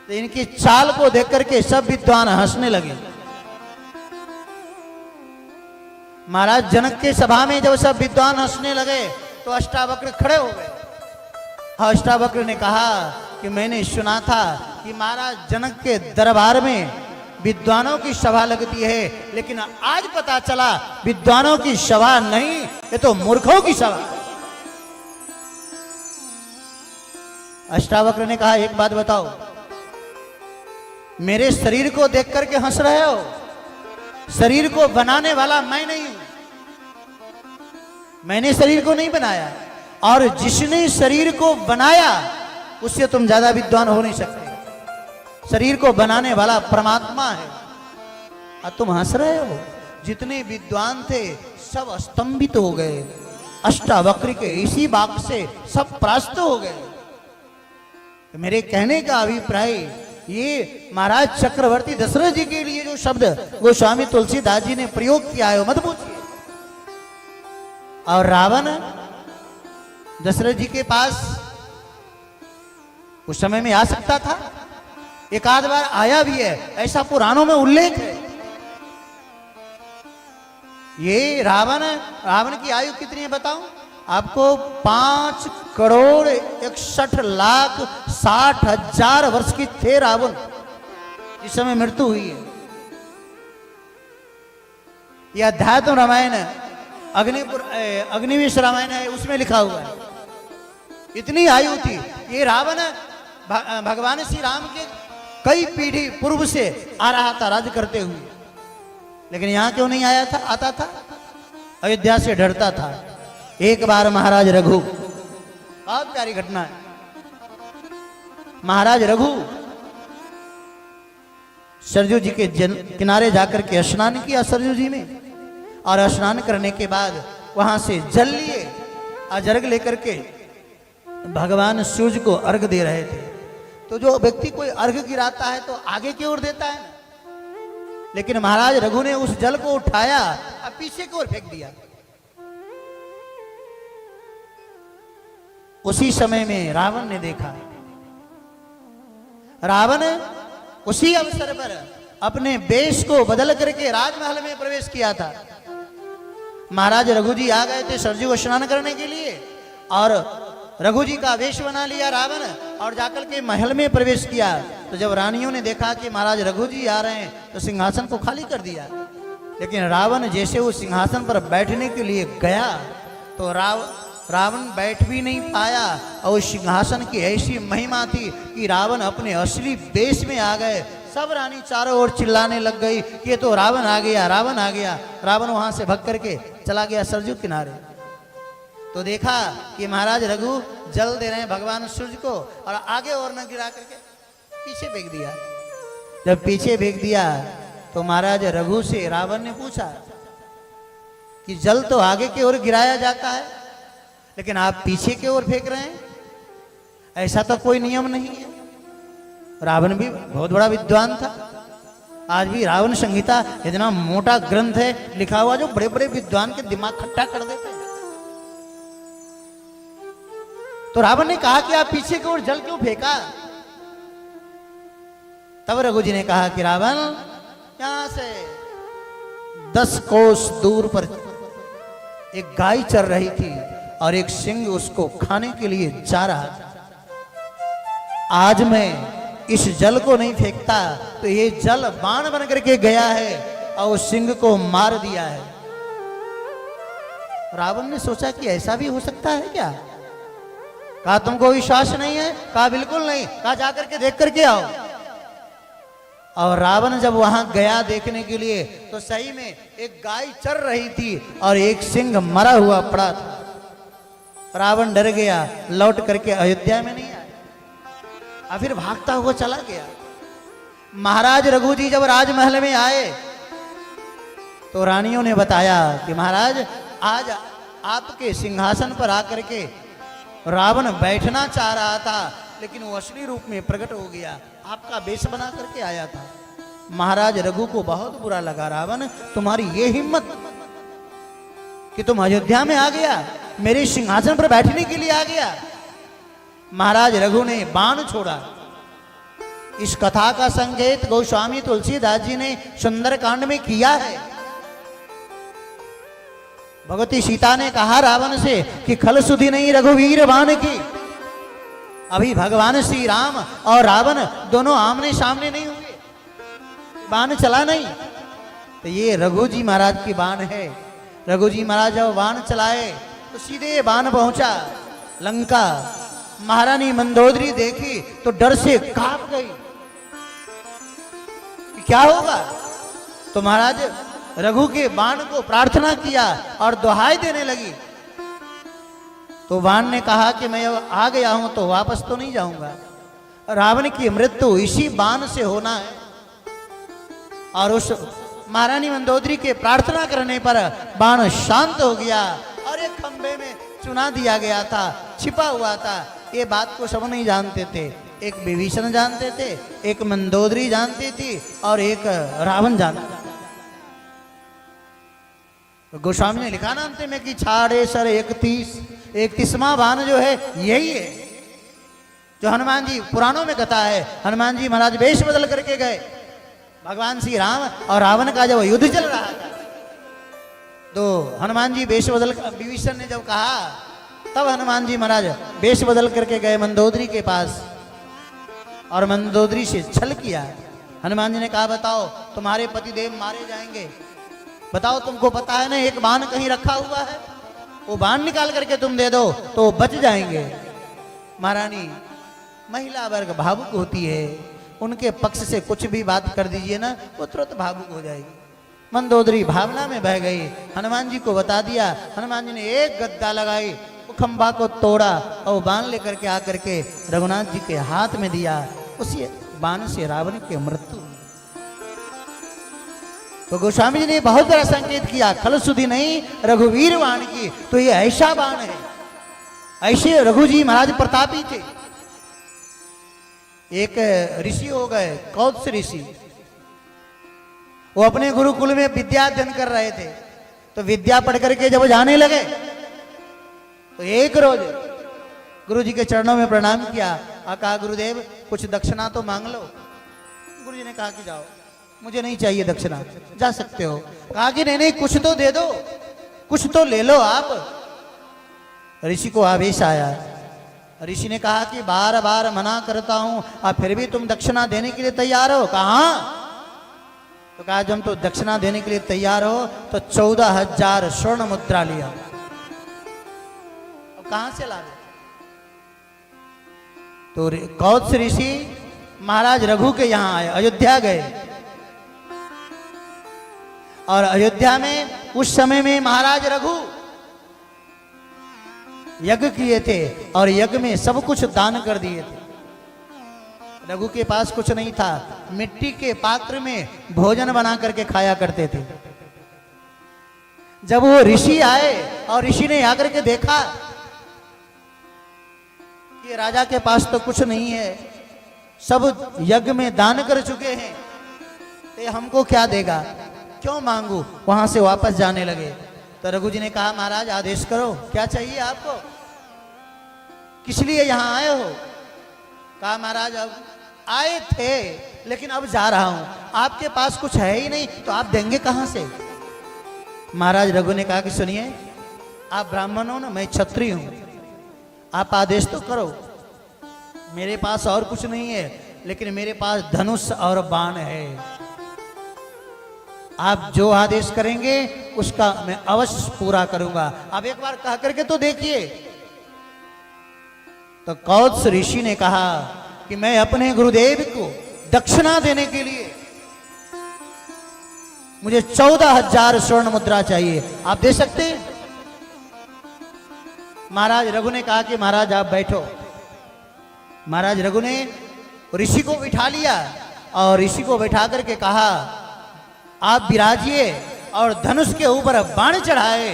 Speaker 1: तो इनकी चाल को देख करके सब विद्वान हंसने लगे। महाराज जनक के सभा में जब सब विद्वान हंसने लगे तो अष्टावक्र खड़े हो गए। अष्टावक्र ने कहा कि मैंने सुना था कि महाराज जनक के दरबार में विद्वानों की सभा लगती है, लेकिन आज पता चला विद्वानों की सभा नहीं, ये तो मूर्खों की सभा। अष्टावक्र ने कहा एक बात बताओ, मेरे शरीर को देख करके हंस रहे हो? शरीर को बनाने वाला मैं नहीं हूं, मैंने शरीर को नहीं बनाया, और जिसने शरीर को बनाया उससे तुम ज्यादा विद्वान हो नहीं सकते। शरीर को बनाने वाला परमात्मा है और तुम हंस रहे हो। जितने विद्वान थे सब स्तंभित हो गए। अष्टावक्र के इसी बात से सब परास्त हो गए। तो मेरे कहने का अभिप्राय ये महाराज चक्रवर्ती दशरथ जी के लिए जो शब्द गोस्वामी तुलसीदास जी ने प्रयोग किया है मत पूछिए। और रावण दशरथ जी के पास उस समय में आ सकता था, एक आध बार आया भी है, ऐसा पुराणों में उल्लेख है। ये रावण की आयु कितनी है बताऊं आपको? 5,61,60,60,000 वर्ष की थे रावण इस समय मृत्यु हुई है। यह अध्यात्म रामायण अग्निवेश रामायण है, उसमें लिखा हुआ है। इतनी आयु थी। ये रावण भगवान श्री राम के कई पीढ़ी पूर्व से आ रहा था राज करते हुए, लेकिन यहां क्यों नहीं आया था? आता था, अयोध्या से डरता था। एक बार महाराज रघु, बहुत प्यारी घटना है। महाराज रघु सरजू जी के किनारे जाकर के स्नान किया सरजू जी में, और स्नान करने के बाद वहां से जल लिए और अर्घ लेकर के भगवान सूर्य को अर्घ दे रहे थे। तो जो व्यक्ति कोई अर्घ गिराता है तो आगे की ओर देता है ना, लेकिन महाराज रघु ने उस जल को उठाया और पीछे की ओर फेंक दिया। उसी समय में रावण ने देखा। रावण उसी अवसर पर अपने वेश को बदल करके राजमहल में प्रवेश किया था। महाराज रघु जी आ गए थे सरजू को स्नान करने के लिए, और रघु जी का वेश बना लिया रावण और जाकर के महल में प्रवेश किया। तो जब रानियों ने देखा कि महाराज रघु जी आ रहे हैं तो सिंहासन को खाली कर दिया। लेकिन रावण जैसे वो सिंहासन पर बैठने के लिए गया तो रावण बैठ भी नहीं पाया, और सिंहासन की ऐसी महिमा थी कि रावण अपने असली वेश में आ गए। सब रानी चारों ओर चिल्लाने लग गई कि ये तो रावण आ गया, रावण आ गया। रावण वहां से भग करके चला गया सरजू किनारे। तो देखा कि महाराज रघु जल दे रहे हैं भगवान सूर्य को, और आगे और न गिरा करके पीछे फेंक दिया। जब पीछे फेंक दिया तो महाराज रघु से रावण ने पूछा कि जल तो आगे की ओर गिराया जाता है, लेकिन आप पीछे की ओर फेंक रहे हैं, ऐसा तो कोई नियम नहीं है। रावण भी बहुत बड़ा विद्वान था। आज भी रावण संहिता इतना मोटा ग्रंथ है लिखा हुआ, जो बड़े बड़े विद्वान के दिमाग खट्टा कर देते हैं। तो रावण ने कहा कि आप पीछे की ओर जल क्यों फेंका? तब रघु जी ने कहा कि रावण, यहां से 10 कोस दूर पर एक गाय चर रही थी और एक सिंह उसको खाने के लिए जा रहा था। आज मैं इस जल को नहीं फेंकता तो ये जल बाण बन करके गया है और उस सिंह को मार दिया है। रावण ने सोचा कि ऐसा भी हो सकता है क्या? कहा तुमको विश्वास नहीं है? कहा बिल्कुल नहीं। कहा जाकर के देख करके आओ। और रावण जब वहां गया देखने के लिए तो सही में एक गाय चर रही थी और एक सिंह मरा हुआ पड़ा था। रावण डर गया, लौट करके अयोध्या में नहीं आया और फिर भागता हुआ चला गया। महाराज रघु जी जब राजमहल में आए तो रानियों ने बताया कि महाराज आज आपके सिंहासन पर आकर के रावण बैठना चाह रहा था, लेकिन वो असली रूप में प्रकट हो गया, आपका वेश बना करके आया था। महाराज रघु को बहुत बुरा लगा। रावण, तुम्हारी ये हिम्मत कि तुम अयोध्या में आ गया, मेरे सिंहासन पर बैठने के लिए आ गया। महाराज रघु ने बाण छोड़ा। इस कथा का संकेत गोस्वामी तुलसीदास जी ने सुंदर कांड में किया है। भगवती सीता ने कहा रावण से कि खल सुधि नहीं रघुवीर बाण की। अभी भगवान श्री राम और रावण दोनों आमने सामने नहीं हुए, बाण चला नहीं। तो ये रघु जी महाराज की बाण है। रघु जी महाराज जब बाण चलाए तो सीधे बाण पहुंचा लंका। महारानी मंदोदरी देखी तो डर से कांप गई कि क्या होगा। तो महाराज रघु के बाण को प्रार्थना किया और दुहाई देने लगी। तो बाण ने कहा कि मैं आ गया हूं तो वापस तो नहीं जाऊंगा। रावण की मृत्यु इसी बाण से होना है। और उस महारानी मंदोदरी के प्रार्थना करने पर बाण शांत हो गया और एक खंबे में चुना दिया गया था, छिपा हुआ था। ये बात को सब नहीं जानते थे। एक विभीषण जानते थे, एक मंदोदरी जानती थी और एक रावण जानता था। तो गोस्वामी ने लिखा ना अंत में कि छाड़े सर 31वां बाण जो है यही है जो हनुमान जी पुराणों में कथा है। हनुमान जी महाराज वेश बदल करके गए। भगवान श्री राम और रावण का जब युद्ध चल रहा था तो हनुमान जी वेश बदल, विभीषण ने जब कहा तब हनुमान जी महाराज वेश बदल करके गए मंदोदरी के पास और मंदोदरी से छल किया। हनुमान जी ने कहा बताओ तुम्हारे पतिदेव मारे जाएंगे, बताओ तुमको पता है ना एक बाण कहीं रखा हुआ है, वो बाण निकाल करके तुम दे दो तो बच जाएंगे। महारानी महिला वर्ग भावुक होती है, उनके पक्ष से कुछ भी बात कर दीजिए ना वो तुरंत भावुक हो जाएगी। मंदोदरी भावना में बह गई, हनुमान जी को बता दिया। हनुमान जी ने एक गद्दा लगाई, वो खंबा को तोड़ा और बाण लेकर के आकर के रघुनाथ जी के हाथ में दिया। उसी बाण से रावण की मृत्यु। तो गोस्वामी जी ने बहुत बड़ा संकेत किया, खल सुधि नहीं रघुवीर बाण की। तो ये ऐसा बाण है, ऐसे रघु जी महाराज प्रतापी थे। एक ऋषि हो गए कौत्स ऋषि, वो अपने गुरुकुल में विद्या अध्ययन कर रहे थे। तो विद्या पढ़ करके जब जाने लगे तो एक रोज गुरु जी के चरणों में प्रणाम किया और कहा गुरुदेव कुछ दक्षिणा तो मांग लो। गुरु जी ने कहा कि जाओ, मुझे नहीं चाहिए दक्षिणा, जा सकते हो। कहा कि नहीं नहीं कुछ तो दे दो, कुछ तो ले लो आप। ऋषि को आवेश आया। ऋषि ने कहा कि बार बार मना करता हूं और फिर भी तुम दक्षिणा देने के लिए तैयार हो। कहा तो कहा जब तो दक्षिणा देने के लिए तैयार हो तो 14,000 स्वर्ण मुद्रा लिया। अब कहां से ला रहे? तो कौत्स ऋषि महाराज रघु के यहां आए, अयोध्या गए। और अयोध्या में उस समय में महाराज रघु यज्ञ किए थे और यज्ञ में सब कुछ दान कर दिए थे। रघु के पास कुछ नहीं था, मिट्टी के पात्र में भोजन बना करके खाया करते थे। जब वो ऋषि आए और ऋषि ने आकर के देखा कि राजा के पास तो कुछ नहीं है, सब यज्ञ में दान कर चुके हैं, तो हमको क्या देगा, क्यों मांगू, वहां से वापस जाने लगे। तो रघु जी ने कहा महाराज आदेश करो, क्या चाहिए आपको, किस लिए यहां आए हो। कहा महाराज अब आए थे लेकिन अब जा रहा हूं, आपके पास कुछ है ही नहीं तो आप देंगे कहां से। महाराज रघु ने कहा कि सुनिए, आप ब्राह्मण हो ना, मैं क्षत्रिय हूं, आप आदेश तो करो। मेरे पास और कुछ नहीं है लेकिन मेरे पास धनुष और बाण है, आप जो आदेश करेंगे उसका मैं अवश्य पूरा करूंगा। अब एक बार कह करके तो देखिए। तो कौत्स ऋषि ने कहा कि मैं अपने गुरुदेव को दक्षिणा देने के लिए मुझे 14,000 स्वर्ण मुद्रा चाहिए, आप दे सकते हैं। महाराज रघु ने कहा कि महाराज आप बैठो। महाराज रघु ने ऋषि को बिठा लिया और ऋषि को बैठा करके कहा आप विराजिए, और धनुष के ऊपर बाण चढ़ाए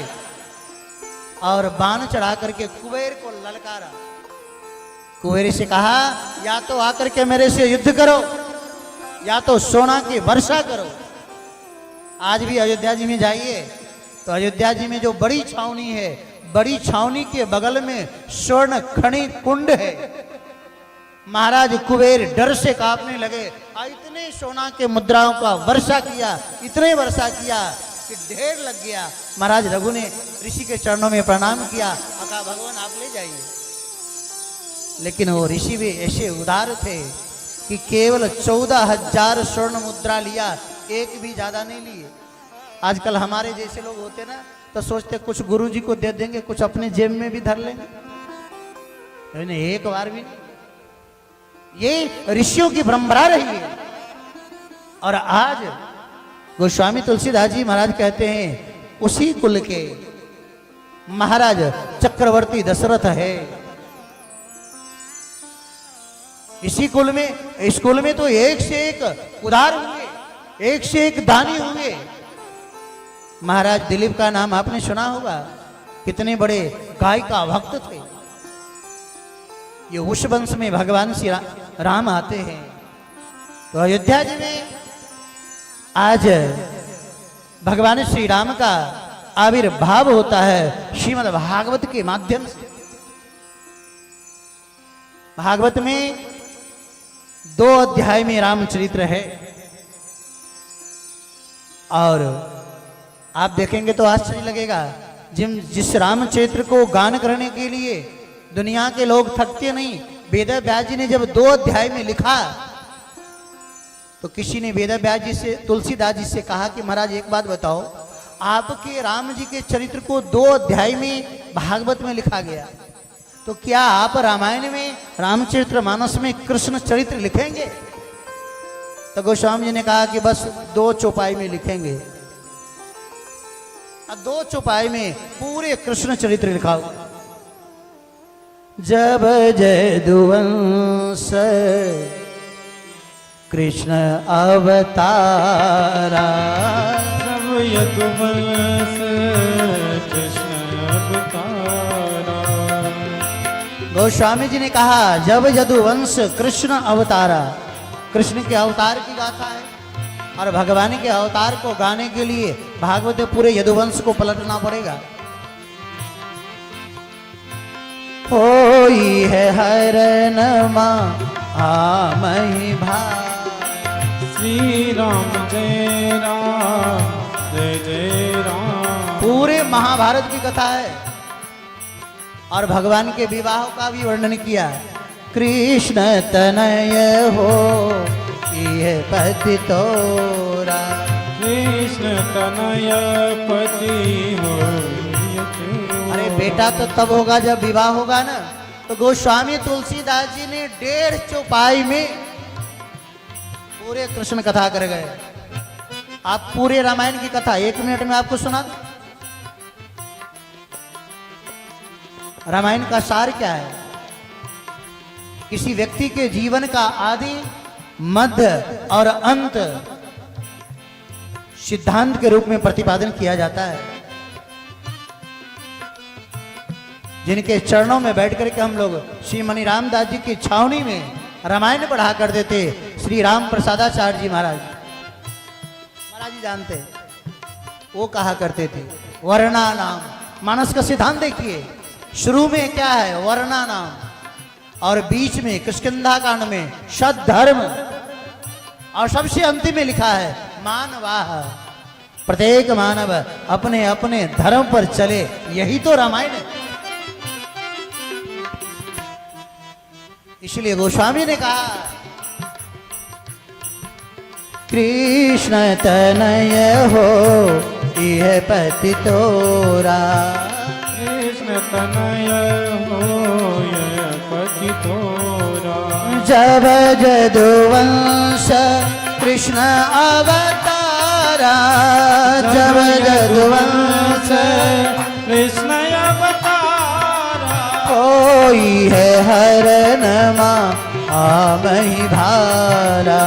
Speaker 1: और बाण चढ़ा करके कुबेर को ललकारा। कुबेर से कहा या तो आकर के मेरे से युद्ध करो या तो सोना की वर्षा करो। आज भी अयोध्या जी में जाइए तो अयोध्या जी में जो बड़ी छावनी है, बड़ी छावनी के बगल में स्वर्ण खनि कुंड है। महाराज कुबेर डर से कांपने लगे और इतने सोना के मुद्राओं का वर्षा किया, इतने वर्षा किया कि ढेर लग गया। महाराज रघु ने ऋषि के चरणों में प्रणाम किया, कहा भगवान आप ले जाइए। लेकिन वो ऋषि भी ऐसे उदार थे कि केवल 14,000 स्वर्ण मुद्रा लिया, एक भी ज्यादा नहीं लिए। आजकल हमारे जैसे लोग होते ना तो सोचते कुछ गुरु जी को दे देंगे, कुछ अपने जेब में भी धर लेंगे, एक बार भी नहीं। ये ऋषियों की परंपरा रही है। और आज गोस्वामी तुलसीदास जी महाराज कहते हैं उसी कुल के महाराज चक्रवर्ती दशरथ है। इसी कुल में, इस कुल में तो एक से एक उदार हुए, एक से एक दानी हुए। महाराज दिलीप का नाम आपने सुना होगा, कितने बड़े गाय का भक्त थे। ये उस वंश में भगवान श्री राम आते हैं। तो अयोध्या जी में आज भगवान श्री राम का आविर्भाव होता है श्रीमद् भागवत के माध्यम से। भागवत में 2 अध्याय में रामचरित्र है और आप देखेंगे तो आश्चर्य लगेगा। जिस रामचरित्र को गान करने के लिए दुनिया के लोग थकते नहीं, वेद व्यास जी ने जब 2 अध्याय में लिखा तो किसी ने वेद व्यास जी से, तुलसीदास जी से कहा कि महाराज एक बात बताओ, आपके राम जी के चरित्र को 2 अध्याय में भागवत में लिखा गया, तो क्या आप रामायण में, रामचरित्र मानस में कृष्ण चरित्र लिखेंगे? तो गोस्वामी जी ने कहा कि बस 2 चौपाई में लिखेंगे। 2 चौपाई में पूरे कृष्ण चरित्र लिखाओ। जब जदुवंश कृष्ण अवतारा,
Speaker 2: जब यदुवंश कृष्ण अवतारा।
Speaker 1: गोस्वामी जी ने कहा जब यदुवंश कृष्ण अवतारा, कृष्ण के अवतार की गाथा है और भगवान के अवतार को गाने के लिए भागवत पूरे यदुवंश को पलटना पड़ेगा। होई है हरण मही भाई,
Speaker 2: श्री राम जय राम जय जय राम।
Speaker 1: पूरे महाभारत की कथा है और भगवान के विवाह का भी वर्णन किया। कृष्ण तनय हो ये पति तोरा,
Speaker 2: कृष्ण तनय पति हो।
Speaker 1: अरे बेटा तो तब होगा जब विवाह होगा ना। तो गोस्वामी तुलसीदास जी ने 1.5 चौपाई में पूरे कृष्ण कथा कर गए। आप पूरे रामायण की कथा 1 मिनट में आपको सुना दूं। रामायण का सार क्या है? किसी व्यक्ति के जीवन का आदि, मध्य और अंत सिद्धांत के रूप में प्रतिपादन किया जाता है। जिनके चरणों में बैठ करके हम लोग श्री मणि रामदास जी की छावनी में रामायण पढ़ा करते थे। श्री राम प्रसादाचार्य जी महाराज जी जानते, वो कहा करते थे वर्णा नाम। मानस का सिद्धांत देखिए, शुरू में क्या है? वर्णा नाम, और बीच में किष्किंधा कांड में सद धर्म, और सबसे अंतिम में लिखा है मानवाह। प्रत्येक मानव अपने अपने धर्म पर चले, यही तो रामायण है। इसलिए गोस्वामी ने कहा कृष्ण तनय हो यह पति तोरा,
Speaker 2: कृष्ण तनय हो यह पति तोरा।
Speaker 1: जब जदुवंश कृष्ण अवतारा, जब जदुवंश
Speaker 2: कृष्ण अवतारा।
Speaker 1: कोई है हरन आमहि भारा।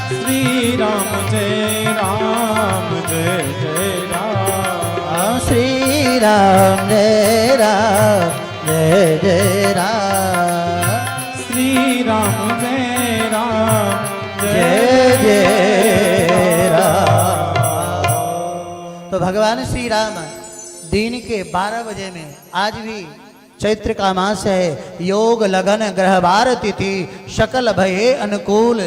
Speaker 2: श्री राम जय राम जय जय राम।
Speaker 1: श्री राम जय राम जय जय राम।
Speaker 2: श्री राम जय राम
Speaker 1: जय जय राम। तो भगवान श्री राम दिन के 12 बजे में, आज भी चैत्र का मास है, योग लगन ग्रह बार तिथि सकल भये अनुकूल।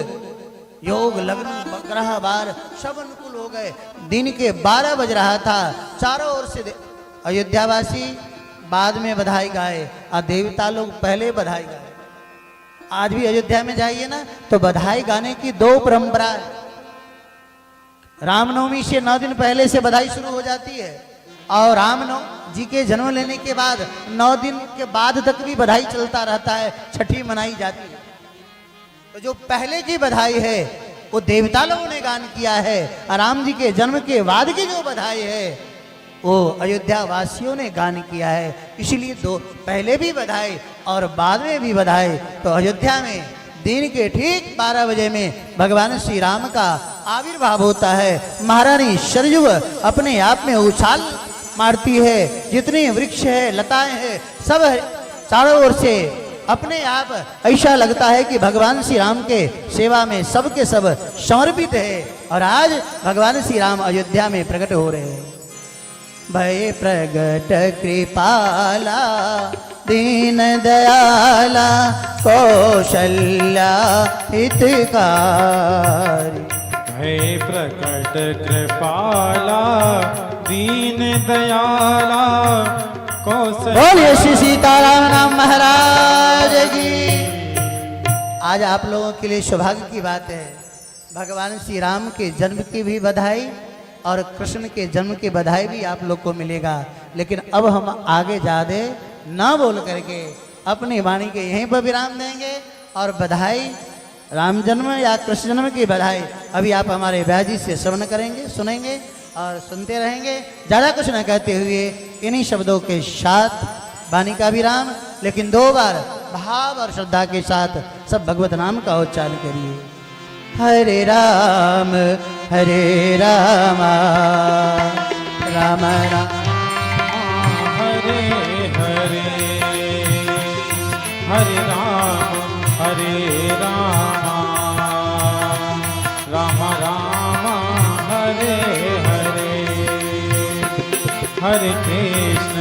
Speaker 1: योग लगन ग्रह बार सब अनुकूल हो गए। दिन के 12 बज रहा था, चारों ओर से अयोध्यावासी बाद में बधाई गाए और देवता लोग पहले बधाई गाए। आज भी अयोध्या में जाइए ना तो बधाई गाने की 2 परंपरा है। रामनवमी से 9 दिन पहले से बधाई शुरू हो जाती है, और रामनवमी जी के जन्म लेने के बाद 9 दिन के बाद तक भी बधाई चलता रहता है, छठी मनाई जाती है। तो जो पहले की बधाई है वो देवता लोगों ने गान किया है, और राम जी के जन्म के बाद की जो बधाई है वो अयोध्या वासियों ने गान किया है। इसलिए 2 पहले भी बधाई और बाद में भी बधाई। तो अयोध्या में दिन के ठीक 12 बजे में भगवान श्री राम का आविर्भाव होता है। महारानी सरयू अपने आप में उछाल मारती है, जितने वृक्ष है, लताएं हैं, सब चारों ओर से अपने आप ऐसा लगता है कि भगवान श्री राम के सेवा में सब के सब समर्पित है। और आज भगवान श्री राम अयोध्या में प्रकट हो रहे हैं। भय प्रगट कृपाला दीन दयाला कौशल्या हितकारी।
Speaker 2: भय प्रकट कृपाला दीन दयाला कौशल्या।
Speaker 1: बोलिए श्री सीताराम नाम महाराज की। आज आप लोगों के लिए सौभाग्य की बात है, भगवान श्री राम के जन्म की भी बधाई और कृष्ण के जन्म की बधाई भी आप लोग को मिलेगा। लेकिन अब हम आगे ज़्यादा ना बोल करके अपनी वाणी के यहीं पर विराम देंगे, और बधाई राम जन्म या कृष्ण जन्म की बधाई अभी आप हमारे व्याजी से श्रवण करेंगे, सुनेंगे और सुनते रहेंगे। ज़्यादा कुछ न कहते हुए इन्हीं शब्दों के साथ वाणी का विराम, लेकिन 2 बार भाव और श्रद्धा के साथ सब भगवत नाम का उच्चारण करिए। हरे राम राम राम
Speaker 2: हरे हरे हरे राम राम राम हरे हरे। हरे कृष्ण